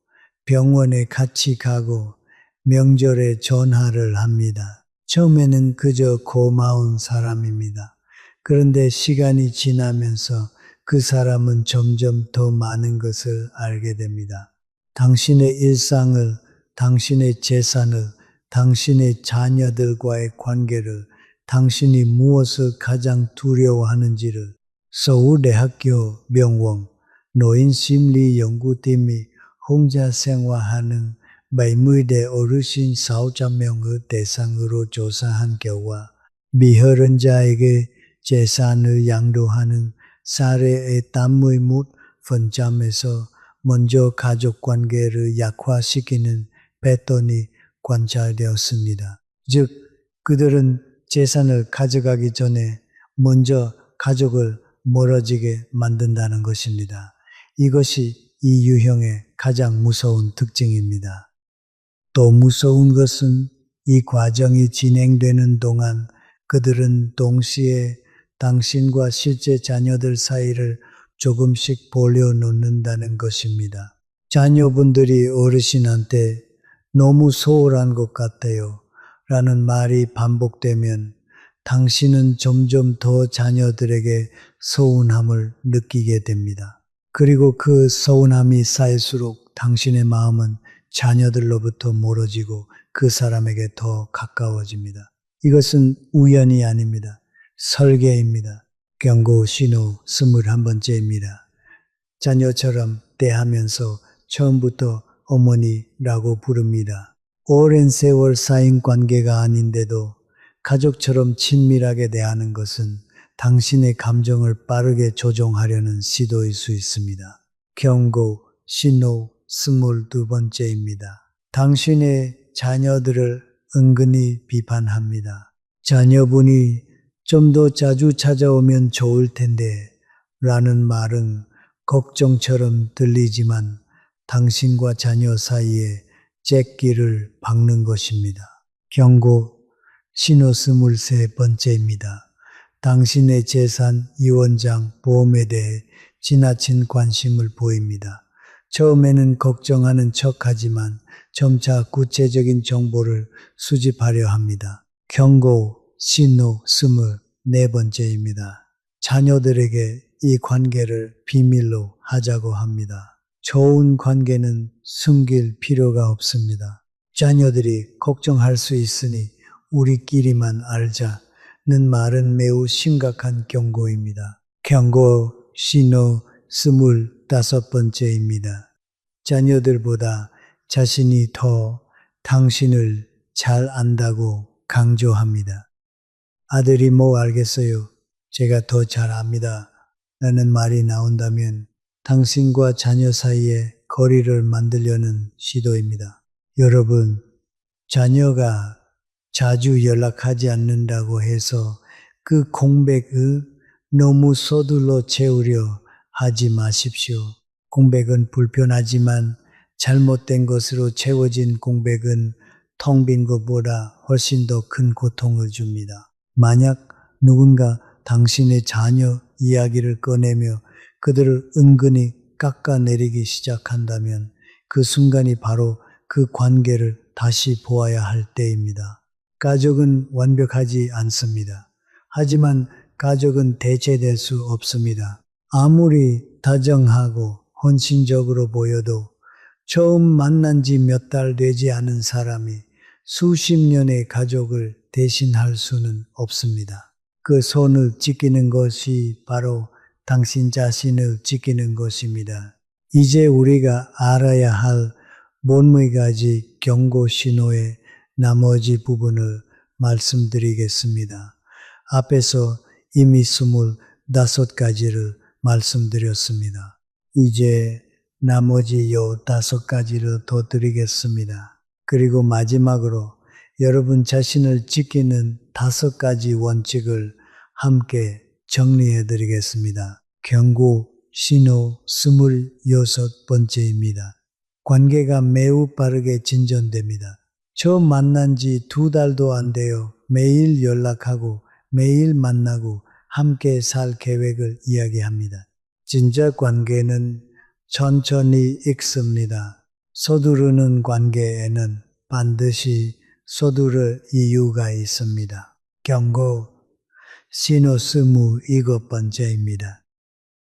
병원에 같이 가고 명절에 전화를 합니다. 처음에는 그저 고마운 사람입니다. 그런데 시간이 지나면서 그 사람은 점점 더 많은 것을 알게 됩니다. 당신의 일상을, 당신의 재산을, 당신의 자녀들과의 관계를, 당신이 무엇을 가장 두려워하는지를 서울대학교 명원 노인심리연구팀이 혼자 생활하는 70대 어르신 4,000명을 대상으로 조사한 결과 미혈흔자에게 재산을 양도하는 사례의 단물 묻 분점에서 먼저 가족관계를 약화시키는 패턴이 관찰되었습니다. 즉, 그들은 재산을 가져가기 전에 먼저 가족을 멀어지게 만든다는 것입니다. 이것이 이 유형의 가장 무서운 특징입니다. 또 무서운 것은 이 과정이 진행되는 동안 그들은 동시에 당신과 실제 자녀들 사이를 조금씩 벌려놓는다는 것입니다. 자녀분들이 어르신한테 너무 소홀한 것 같아요 라는 말이 반복되면 당신은 점점 더 자녀들에게 서운함을 느끼게 됩니다. 그리고 그 서운함이 쌓일수록 당신의 마음은 자녀들로부터 멀어지고 그 사람에게 더 가까워집니다. 이것은 우연이 아닙니다. 설계입니다. 경고 신호 21번째입니다. 자녀처럼 대하면서 처음부터 어머니라고 부릅니다. 오랜 세월 쌓인 관계가 아닌데도 가족처럼 친밀하게 대하는 것은 당신의 감정을 빠르게 조종하려는 시도일 수 있습니다. 경고 신호 22번째입니다. 당신의 자녀들을 은근히 비판합니다. 자녀분이 좀 더 자주 찾아오면 좋을 텐데 라는 말은 걱정처럼 들리지만 당신과 자녀 사이에 잭기를 박는 것입니다. 경고 신호 23번째입니다. 당신의 재산, 유언장, 보험에 대해 지나친 관심을 보입니다. 처음에는 걱정하는 척하지만 점차 구체적인 정보를 수집하려 합니다. 경고 신호 24번째입니다. 자녀들에게 이 관계를 비밀로 하자고 합니다. 좋은 관계는 숨길 필요가 없습니다. 자녀들이 걱정할 수 있으니 우리끼리만 알자는 말은 매우 심각한 경고입니다. 경고 신호 25번째입니다. 자녀들보다 자신이 더 당신을 잘 안다고 강조합니다. 아들이 뭐 알겠어요? 제가 더 잘 압니다. 라는 말이 나온다면 당신과 자녀 사이에 거리를 만들려는 시도입니다. 여러분, 자녀가 자주 연락하지 않는다고 해서 그 공백을 너무 서둘러 채우려 하지 마십시오. 공백은 불편하지만 잘못된 것으로 채워진 공백은 텅 빈 것보다 훨씬 더 큰 고통을 줍니다. 만약 누군가 당신의 자녀 이야기를 꺼내며 그들을 은근히 깎아내리기 시작한다면 그 순간이 바로 그 관계를 다시 보아야 할 때입니다. 가족은 완벽하지 않습니다. 하지만 가족은 대체될 수 없습니다. 아무리 다정하고 헌신적으로 보여도 처음 만난 지 몇 달 되지 않은 사람이 수십 년의 가족을 대신할 수는 없습니다. 그 손을 지키는 것이 바로 당신 자신을 지키는 것입니다. 이제 우리가 알아야 할 본무가지 경고 신호의 나머지 부분을 말씀드리겠습니다. 앞에서 이미 25가지를 말씀드렸습니다. 이제 나머지 15가지를 더 드리겠습니다. 그리고 마지막으로 여러분 자신을 지키는 5가지 원칙을 함께 정리해 드리겠습니다. 경고 신호 26번째입니다. 관계가 매우 빠르게 진전됩니다. 처음 만난 지 2달도 안 돼요. 매일 연락하고 매일 만나고 함께 살 계획을 이야기합니다. 진짜 관계는 천천히 익습니다. 서두르는 관계에는 반드시 서두를 이유가 있습니다. 경고 신호 27번째입니다.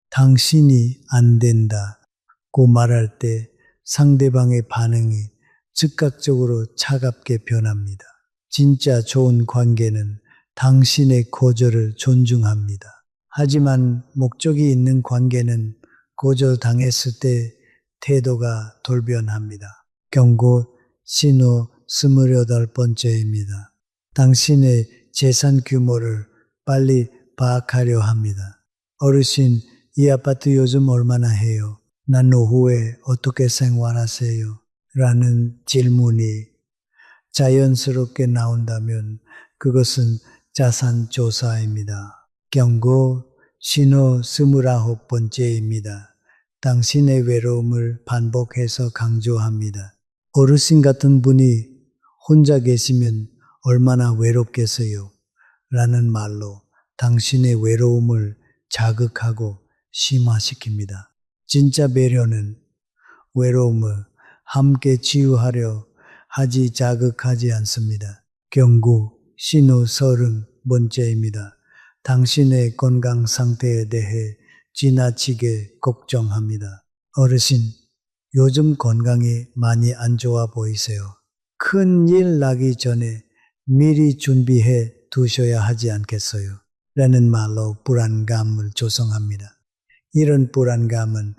당신이 안 된다고 말할 때 상대방의 반응이 즉각적으로 차갑게 변합니다. 진짜 좋은 관계는 당신의 거절을 존중합니다. 하지만 목적이 있는 관계는 거절당했을 때 태도가 돌변합니다. 경고 신호 28번째입니다. 당신의 재산 규모를 빨리 파악하려 합니다. 어르신, 이 아파트 요즘 얼마나 해요? 난 노후에 어떻게 생활하세요? 라는 질문이 자연스럽게 나온다면 그것은 자산조사입니다. 경고 신호 29번째입니다. 당신의 외로움을 반복해서 강조합니다. 어르신 같은 분이 혼자 계시면 얼마나 외롭겠어요? 라는 말로 당신의 외로움을 자극하고 심화시킵니다. 진짜 배려는 외로움을 함께 치유하려 하지 자극하지 않습니다. 경고 신호 30번째입니다. 당신의 건강 상태에 대해 지나치게 걱정합니다. 어르신, 요즘 건강이 많이 안 좋아 보이세요. 큰일 나기 전에 미리 준비해 두셔야 하지 않겠어요? 라는 말로 불안감을 조성합니다. 이런 불안감은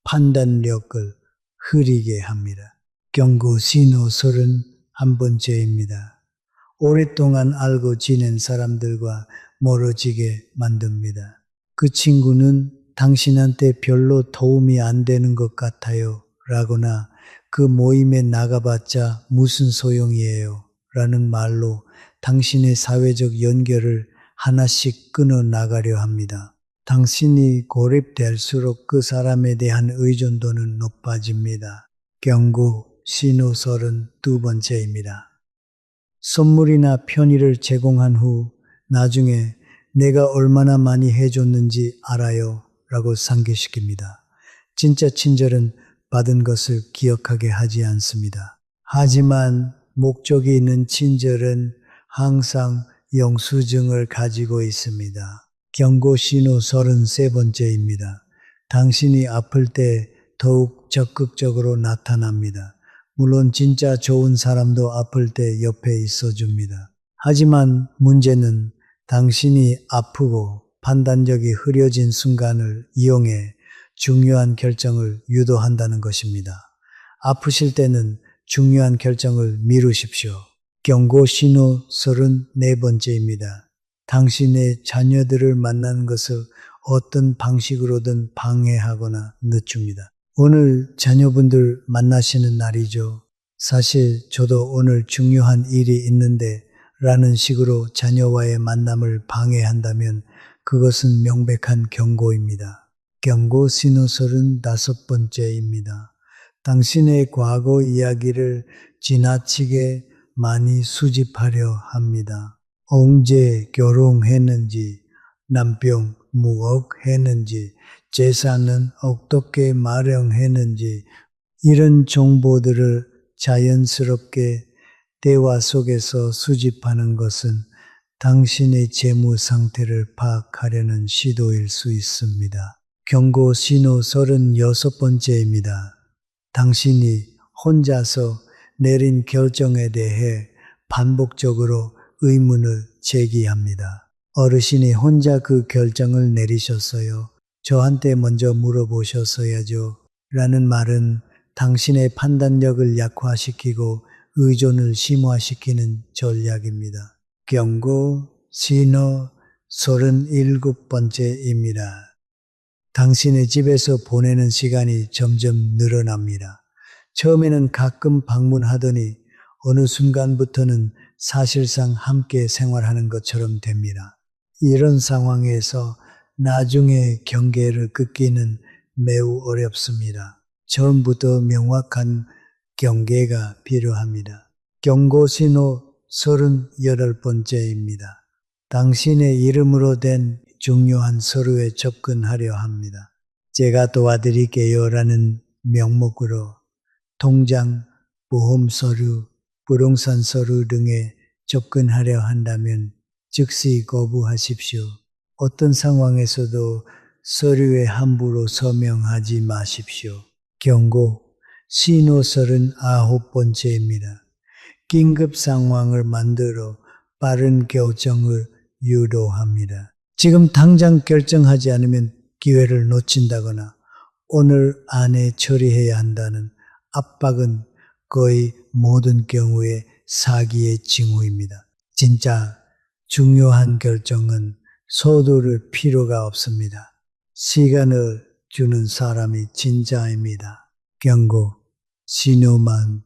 판단력을 흐리게 합니다. 경고 신호 31번째입니다. 오랫동안 알고 지낸 사람들과 멀어지게 만듭니다. 그 친구는 당신한테 별로 도움이 안 되는 것 같아요. 라거나 그 모임에 나가봤자 무슨 소용이에요. 라는 말로 당신의 사회적 연결을 하나씩 끊어 나가려 합니다. 당신이 고립될수록 그 사람에 대한 의존도는 높아집니다. 경고 신호 32번째입니다. 선물이나 편의를 제공한 후 나중에 내가 얼마나 많이 해줬는지 알아요? 라고 상기시킵니다. 진짜 친절은 받은 것을 기억하게 하지 않습니다. 하지만 목적이 있는 친절은 항상 영수증을 가지고 있습니다. 경고 신호 33번째입니다. 당신이 아플 때 더욱 적극적으로 나타납니다. 물론 진짜 좋은 사람도 아플 때 옆에 있어줍니다. 하지만 문제는 당신이 아프고 판단력이 흐려진 순간을 이용해 중요한 결정을 유도한다는 것입니다. 아프실 때는 중요한 결정을 미루십시오. 경고 신호 34번째입니다. 당신의 자녀들을 만나는 것을 어떤 방식으로든 방해하거나 늦춥니다. 오늘 자녀분들 만나시는 날이죠. 사실 저도 오늘 중요한 일이 있는데 라는 식으로 자녀와의 만남을 방해한다면 그것은 명백한 경고입니다. 경고 신호 35번째입니다. 당신의 과거 이야기를 지나치게 많이 수집하려 합니다. 언제 결혼했는지, 남편 무엇했는지, 재산은 어떻게 마련했는지 이런 정보들을 자연스럽게 대화 속에서 수집하는 것은 당신의 재무 상태를 파악하려는 시도일 수 있습니다. 경고 신호 36번째입니다. 당신이 혼자서 내린 결정에 대해 반복적으로 의문을 제기합니다. 어르신이 혼자 그 결정을 내리셨어요. 저한테 먼저 물어보셨어야죠. 라는 말은 당신의 판단력을 약화시키고 의존을 심화시키는 전략입니다. 경고, 신호 37번째입니다. 당신의 집에서 보내는 시간이 점점 늘어납니다. 처음에는 가끔 방문하더니 어느 순간부터는 사실상 함께 생활하는 것처럼 됩니다. 이런 상황에서 나중에 경계를 긋기는 매우 어렵습니다. 처음부터 명확한 경계가 필요합니다. 경고 신호 38번째입니다. 당신의 이름으로 된 중요한 서류에 접근하려 합니다. 제가 도와드릴게요 라는 명목으로 통장, 보험 서류, 부동산 서류 등에 접근하려 한다면 즉시 거부하십시오. 어떤 상황에서도 서류에 함부로 서명하지 마십시오. 경고, 신호 39번째입니다. 긴급 상황을 만들어 빠른 결정을 유도합니다. 지금 당장 결정하지 않으면 기회를 놓친다거나 오늘 안에 처리해야 한다는 압박은 거의 모든 경우에 사기의 징후입니다. 진짜 중요한 결정은 서두를 필요가 없습니다. 시간을 주는 사람이 진짜입니다. 경고, 신호만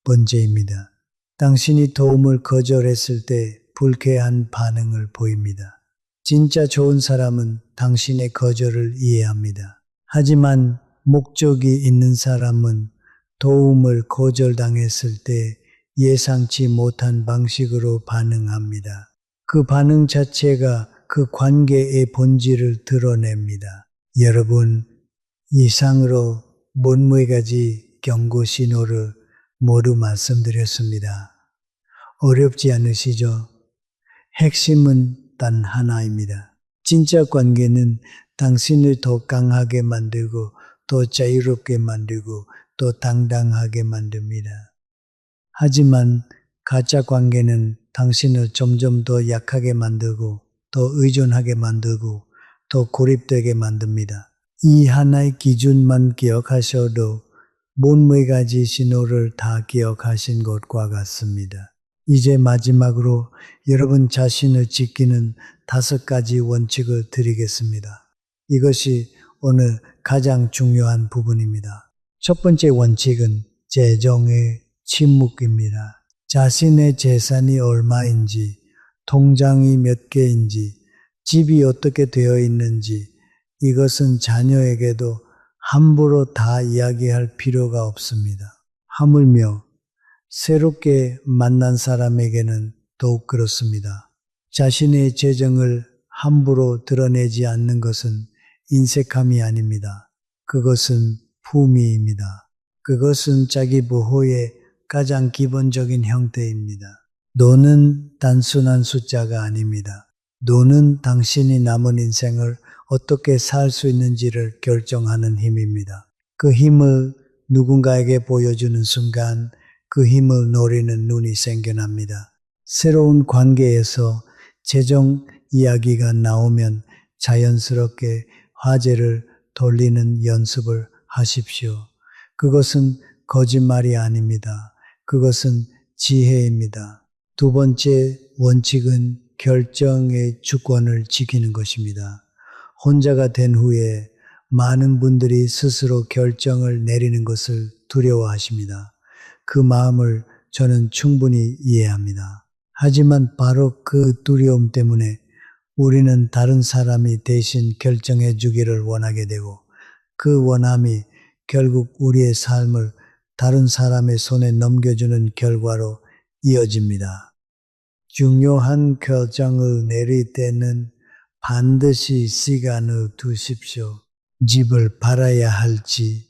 번째입니다. 당신이 도움을 거절했을 때 불쾌한 반응을 보입니다. 진짜 좋은 사람은 당신의 거절을 이해합니다. 하지만 목적이 있는 사람은 도움을 거절당했을 때 예상치 못한 방식으로 반응합니다. 그 반응 자체가 그 관계의 본질을 드러냅니다. 여러분, 이상으로 40가지 경고 신호를 모두 말씀드렸습니다. 어렵지 않으시죠? 핵심은 단 하나입니다. 진짜 관계는 당신을 더 강하게 만들고 더 자유롭게 만들고 더 당당하게 만듭니다. 하지만 가짜 관계는 당신을 점점 더 약하게 만들고 더 의존하게 만들고 더 고립되게 만듭니다. 이 하나의 기준만 기억하셔도 40가지 신호를 다 기억하신 것과 같습니다. 이제 마지막으로 여러분 자신을 지키는 5가지 원칙을 드리겠습니다. 이것이 오늘 가장 중요한 부분입니다. 첫 번째 원칙은 재정의 침묵입니다. 자신의 재산이 얼마인지, 통장이 몇 개인지, 집이 어떻게 되어 있는지 이것은 자녀에게도 함부로 다 이야기할 필요가 없습니다. 하물며 새롭게 만난 사람에게는 더욱 그렇습니다. 자신의 재정을 함부로 드러내지 않는 것은 인색함이 아닙니다. 그것은 품위입니다. 그것은 자기 보호의 가장 기본적인 형태입니다. 돈은 단순한 숫자가 아닙니다. 돈은 당신이 남은 인생을 어떻게 살 수 있는지를 결정하는 힘입니다. 그 힘을 누군가에게 보여주는 순간 그 힘을 노리는 눈이 생겨납니다. 새로운 관계에서 재정 이야기가 나오면 자연스럽게 화제를 돌리는 연습을 하십시오. 그것은 거짓말이 아닙니다. 그것은 지혜입니다. 두 번째 원칙은 결정의 주권을 지키는 것입니다. 혼자가 된 후에 많은 분들이 스스로 결정을 내리는 것을 두려워하십니다. 그 마음을 저는 충분히 이해합니다. 하지만 바로 그 두려움 때문에 우리는 다른 사람이 대신 결정해 주기를 원하게 되고 그 원함이 결국 우리의 삶을 다른 사람의 손에 넘겨주는 결과로 이어집니다. 중요한 결정을 내릴 때는 반드시 시간을 두십시오. 집을 팔아야 할지,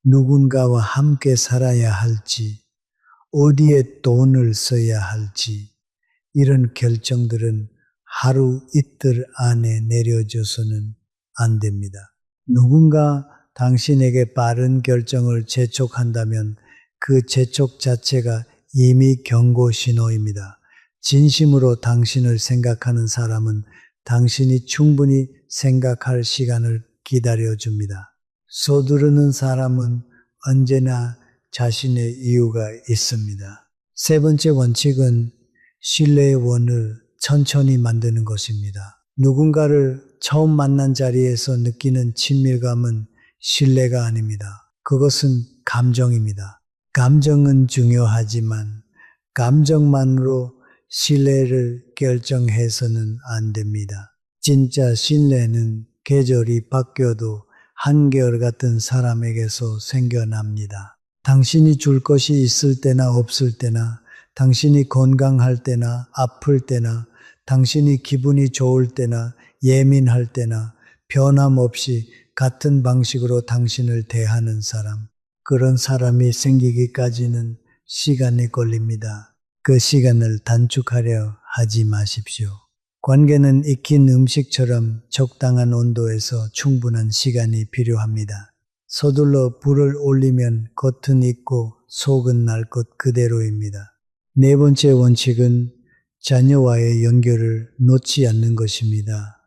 누군가와 함께 살아야 할지, 어디에 돈을 써야 할지, 이런 결정들은 하루 이틀 안에 내려져서는 안 됩니다. 누군가 당신에게 빠른 결정을 재촉한다면 그 재촉 자체가 이미 경고 신호입니다. 진심으로 당신을 생각하는 사람은 당신이 충분히 생각할 시간을 기다려줍니다. 서두르는 사람은 언제나 자신의 이유가 있습니다. 세 번째 원칙은 신뢰의 원을 천천히 만드는 것입니다. 누군가를 처음 만난 자리에서 느끼는 친밀감은 신뢰가 아닙니다. 그것은 감정입니다. 감정은 중요하지만 감정만으로 신뢰를 결정해서는 안 됩니다. 진짜 신뢰는 계절이 바뀌어도 한결같은 사람에게서 생겨납니다. 당신이 줄 것이 있을 때나 없을 때나, 당신이 건강할 때나 아플 때나, 당신이 기분이 좋을 때나 예민할 때나 변함없이 같은 방식으로 당신을 대하는 사람, 그런 사람이 생기기까지는 시간이 걸립니다. 그 시간을 단축하려 하지 마십시오. 관계는 익힌 음식처럼 적당한 온도에서 충분한 시간이 필요합니다. 서둘러 불을 올리면 겉은 익고 속은 날 것 그대로입니다. 네 번째 원칙은 자녀와의 연결을 놓지 않는 것입니다.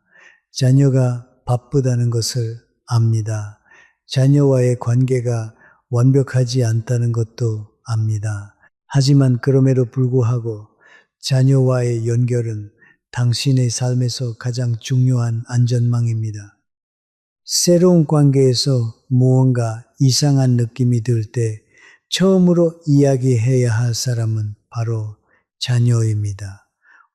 자녀가 바쁘다는 것을 압니다. 자녀와의 관계가 완벽하지 않다는 것도 압니다. 하지만 그럼에도 불구하고 자녀와의 연결은 당신의 삶에서 가장 중요한 안전망입니다. 새로운 관계에서 무언가 이상한 느낌이 들 때 처음으로 이야기해야 할 사람은 바로 자녀입니다.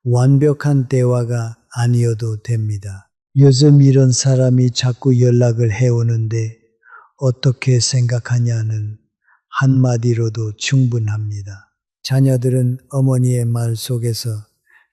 완벽한 대화가 아니어도 됩니다. 요즘 이런 사람이 자꾸 연락을 해오는데 어떻게 생각하냐는 한마디로도 충분합니다. 자녀들은 어머니의 말 속에서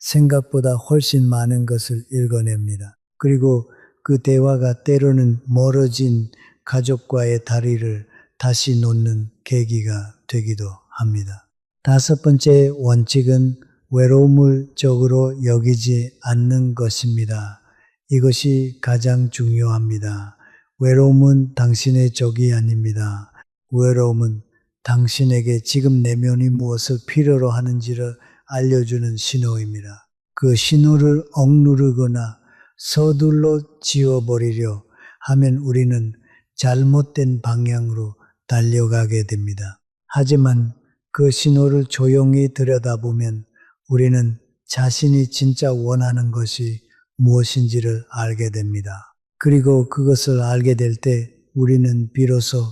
생각보다 훨씬 많은 것을 읽어냅니다. 그리고 그 대화가 때로는 멀어진 가족과의 다리를 다시 놓는 계기가 되기도 합니다. 다섯 번째 원칙은 외로움을 적으로 여기지 않는 것입니다. 이것이 가장 중요합니다. 외로움은 당신의 적이 아닙니다. 외로움은 당신에게 지금 내면이 무엇을 필요로 하는지를 알려주는 신호입니다. 그 신호를 억누르거나 서둘러 지워버리려 하면 우리는 잘못된 방향으로 달려가게 됩니다. 하지만 그 신호를 조용히 들여다보면 우리는 자신이 진짜 원하는 것이 무엇인지를 알게 됩니다. 그리고 그것을 알게 될 때 우리는 비로소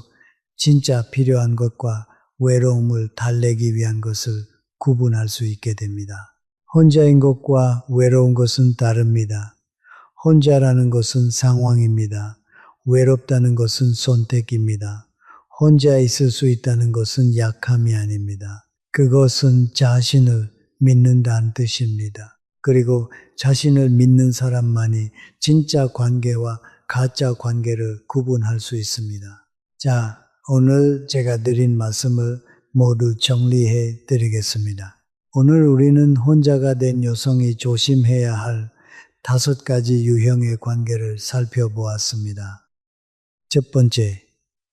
진짜 필요한 것과 외로움을 달래기 위한 것을 구분할 수 있게 됩니다. 혼자인 것과 외로운 것은 다릅니다. 혼자라는 것은 상황입니다. 외롭다는 것은 선택입니다. 혼자 있을 수 있다는 것은 약함이 아닙니다. 그것은 자신을 믿는다는 뜻입니다. 그리고 자신을 믿는 사람만이 진짜 관계와 가짜 관계를 구분할 수 있습니다. 자, 오늘 제가 드린 말씀을 모두 정리해 드리겠습니다. 오늘 우리는 혼자가 된 여성이 조심해야 할 5가지 유형의 관계를 살펴보았습니다. 첫 번째,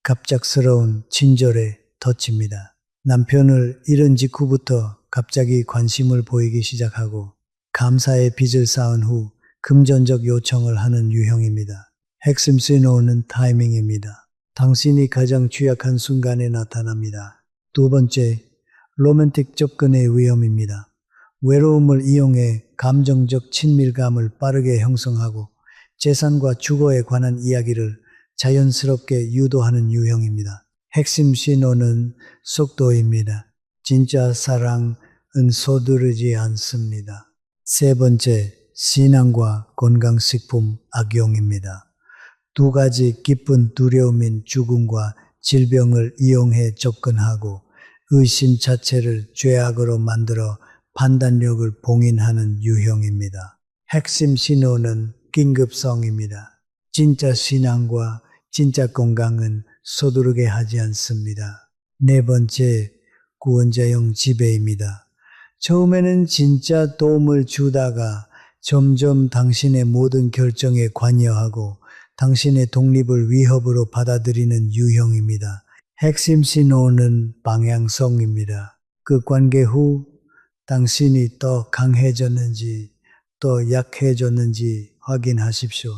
갑작스러운 친절의 터치입니다. 남편을 잃은 직후부터 갑자기 관심을 보이기 시작하고 감사의 빚을 쌓은 후 금전적 요청을 하는 유형입니다. 핵심 신호는 타이밍입니다. 당신이 가장 취약한 순간에 나타납니다. 두 번째, 로맨틱 접근의 위험입니다. 외로움을 이용해 감정적 친밀감을 빠르게 형성하고 재산과 주거에 관한 이야기를 자연스럽게 유도하는 유형입니다. 핵심 신호는 속도입니다. 진짜 사랑은 서두르지 않습니다. 세 번째, 신앙과 건강식품 악용입니다. 2가지 깊은 두려움인 죽음과 질병을 이용해 접근하고 의심 자체를 죄악으로 만들어 판단력을 봉인하는 유형입니다. 핵심 신호는 긴급성입니다. 진짜 신앙과 진짜 건강은 서두르게 하지 않습니다. 네 번째, 구원자형 지배입니다. 처음에는 진짜 도움을 주다가 점점 당신의 모든 결정에 관여하고 당신의 독립을 위협으로 받아들이는 유형입니다. 핵심 신호는 방향성입니다. 그 관계 후 당신이 더 강해졌는지 또 약해졌는지 확인하십시오.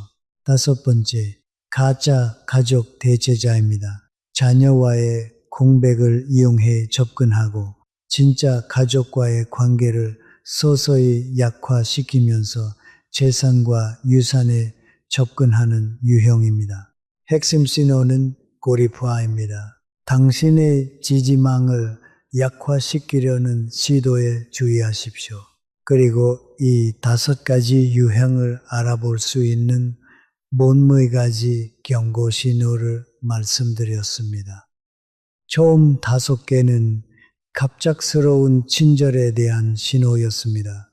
다섯 번째, 가짜 가족 대체자입니다. 자녀와의 공백을 이용해 접근하고 진짜 가족과의 관계를 서서히 약화시키면서 재산과 유산에 접근하는 유형입니다. 핵심 신호는 고립화입니다. 당신의 지지망을 약화시키려는 시도에 주의하십시오. 그리고 이 다섯 가지 유형을 알아볼 수 있는 몸의 가지 경고 신호를 말씀드렸습니다. 처음 다섯 개는 갑작스러운 친절에 대한 신호였습니다.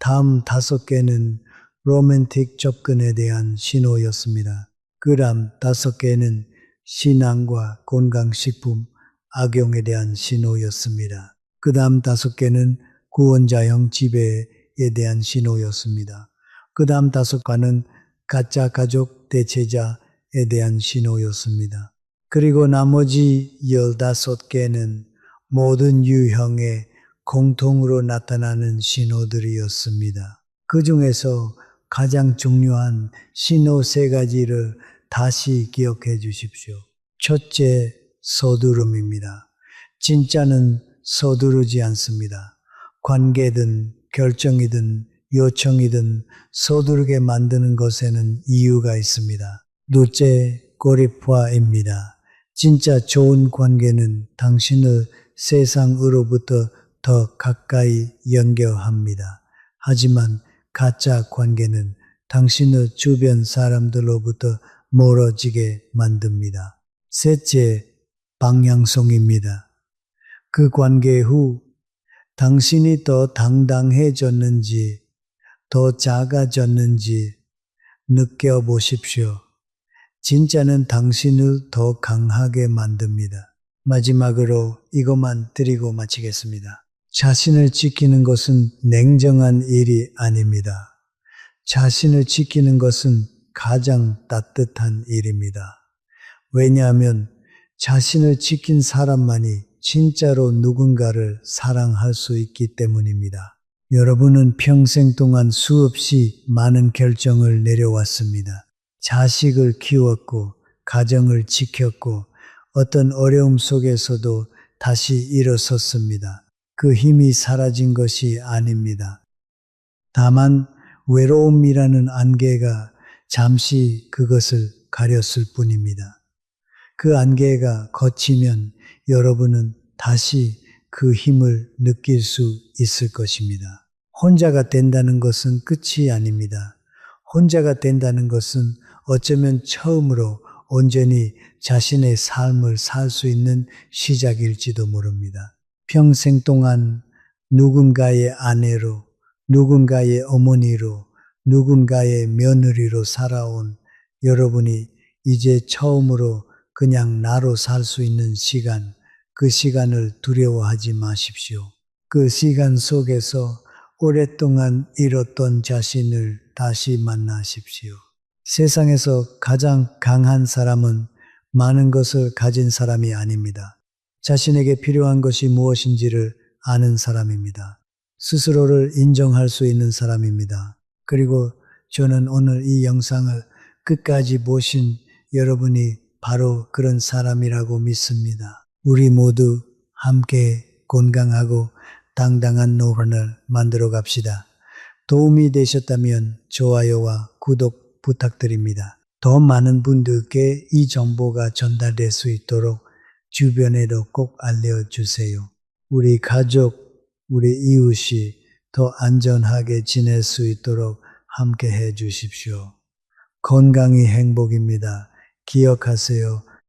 다음 다섯 개는 로맨틱 접근에 대한 신호였습니다. 그 다음 다섯 개는 신앙과 건강식품 악용에 대한 신호였습니다. 그 다음 다섯 개는 구원자형 지배에 대한 신호였습니다. 그 다음 다섯 개는 가짜 가족 대체자에 대한 신호였습니다. 그리고 나머지 15개는 모든 유형에 공통으로 나타나는 신호들이었습니다. 그 중에서 가장 중요한 신호 세 가지를 다시 기억해 주십시오. 첫째, 서두름입니다. 진짜는 서두르지 않습니다. 관계든 결정이든 요청이든 서두르게 만드는 것에는 이유가 있습니다. 둘째, 고립화입니다. 진짜 좋은 관계는 당신을 세상으로부터 더 가까이 연결합니다. 하지만 가짜 관계는 당신의 주변 사람들로부터 멀어지게 만듭니다. 셋째, 방향성입니다. 그 관계 후 당신이 더 당당해졌는지 더 작아졌는지 느껴보십시오. 진짜는 당신을 더 강하게 만듭니다. 마지막으로 이것만 드리고 마치겠습니다. 자신을 지키는 것은 냉정한 일이 아닙니다. 자신을 지키는 것은 가장 따뜻한 일입니다. 왜냐하면 자신을 지킨 사람만이 진짜로 누군가를 사랑할 수 있기 때문입니다. 여러분은 평생 동안 수없이 많은 결정을 내려왔습니다. 자식을 키웠고 가정을 지켰고 어떤 어려움 속에서도 다시 일어섰습니다. 그 힘이 사라진 것이 아닙니다. 다만 외로움이라는 안개가 잠시 그것을 가렸을 뿐입니다. 그 안개가 걷히면 여러분은 다시 그 힘을 느낄 수 있을 것입니다. 혼자가 된다는 것은 끝이 아닙니다. 혼자가 된다는 것은 어쩌면 처음으로 온전히 자신의 삶을 살 수 있는 시작일지도 모릅니다. 평생 동안 누군가의 아내로, 누군가의 어머니로, 누군가의 며느리로 살아온 여러분이 이제 처음으로 그냥 나로 살 수 있는 시간, 그 시간을 두려워하지 마십시오. 그 시간 속에서 오랫동안 잃었던 자신을 다시 만나십시오. 세상에서 가장 강한 사람은 많은 것을 가진 사람이 아닙니다. 자신에게 필요한 것이 무엇인지를 아는 사람입니다. 스스로를 인정할 수 있는 사람입니다. 그리고 저는 오늘 이 영상을 끝까지 보신 여러분이 바로 그런 사람이라고 믿습니다. 우리 모두 함께 건강하고 당당한 노년을 만들어 갑시다. 도움이 되셨다면 좋아요와 구독 부탁드립니다. 더 많은 분들께 이 정보가 전달될 수 있도록 주변에도 꼭 알려주세요. 우리 가족, 우리 이웃이 더 안전하게 지낼 수 있도록 함께 해 주십시오. 건강이 행복입니다. 기억하세요.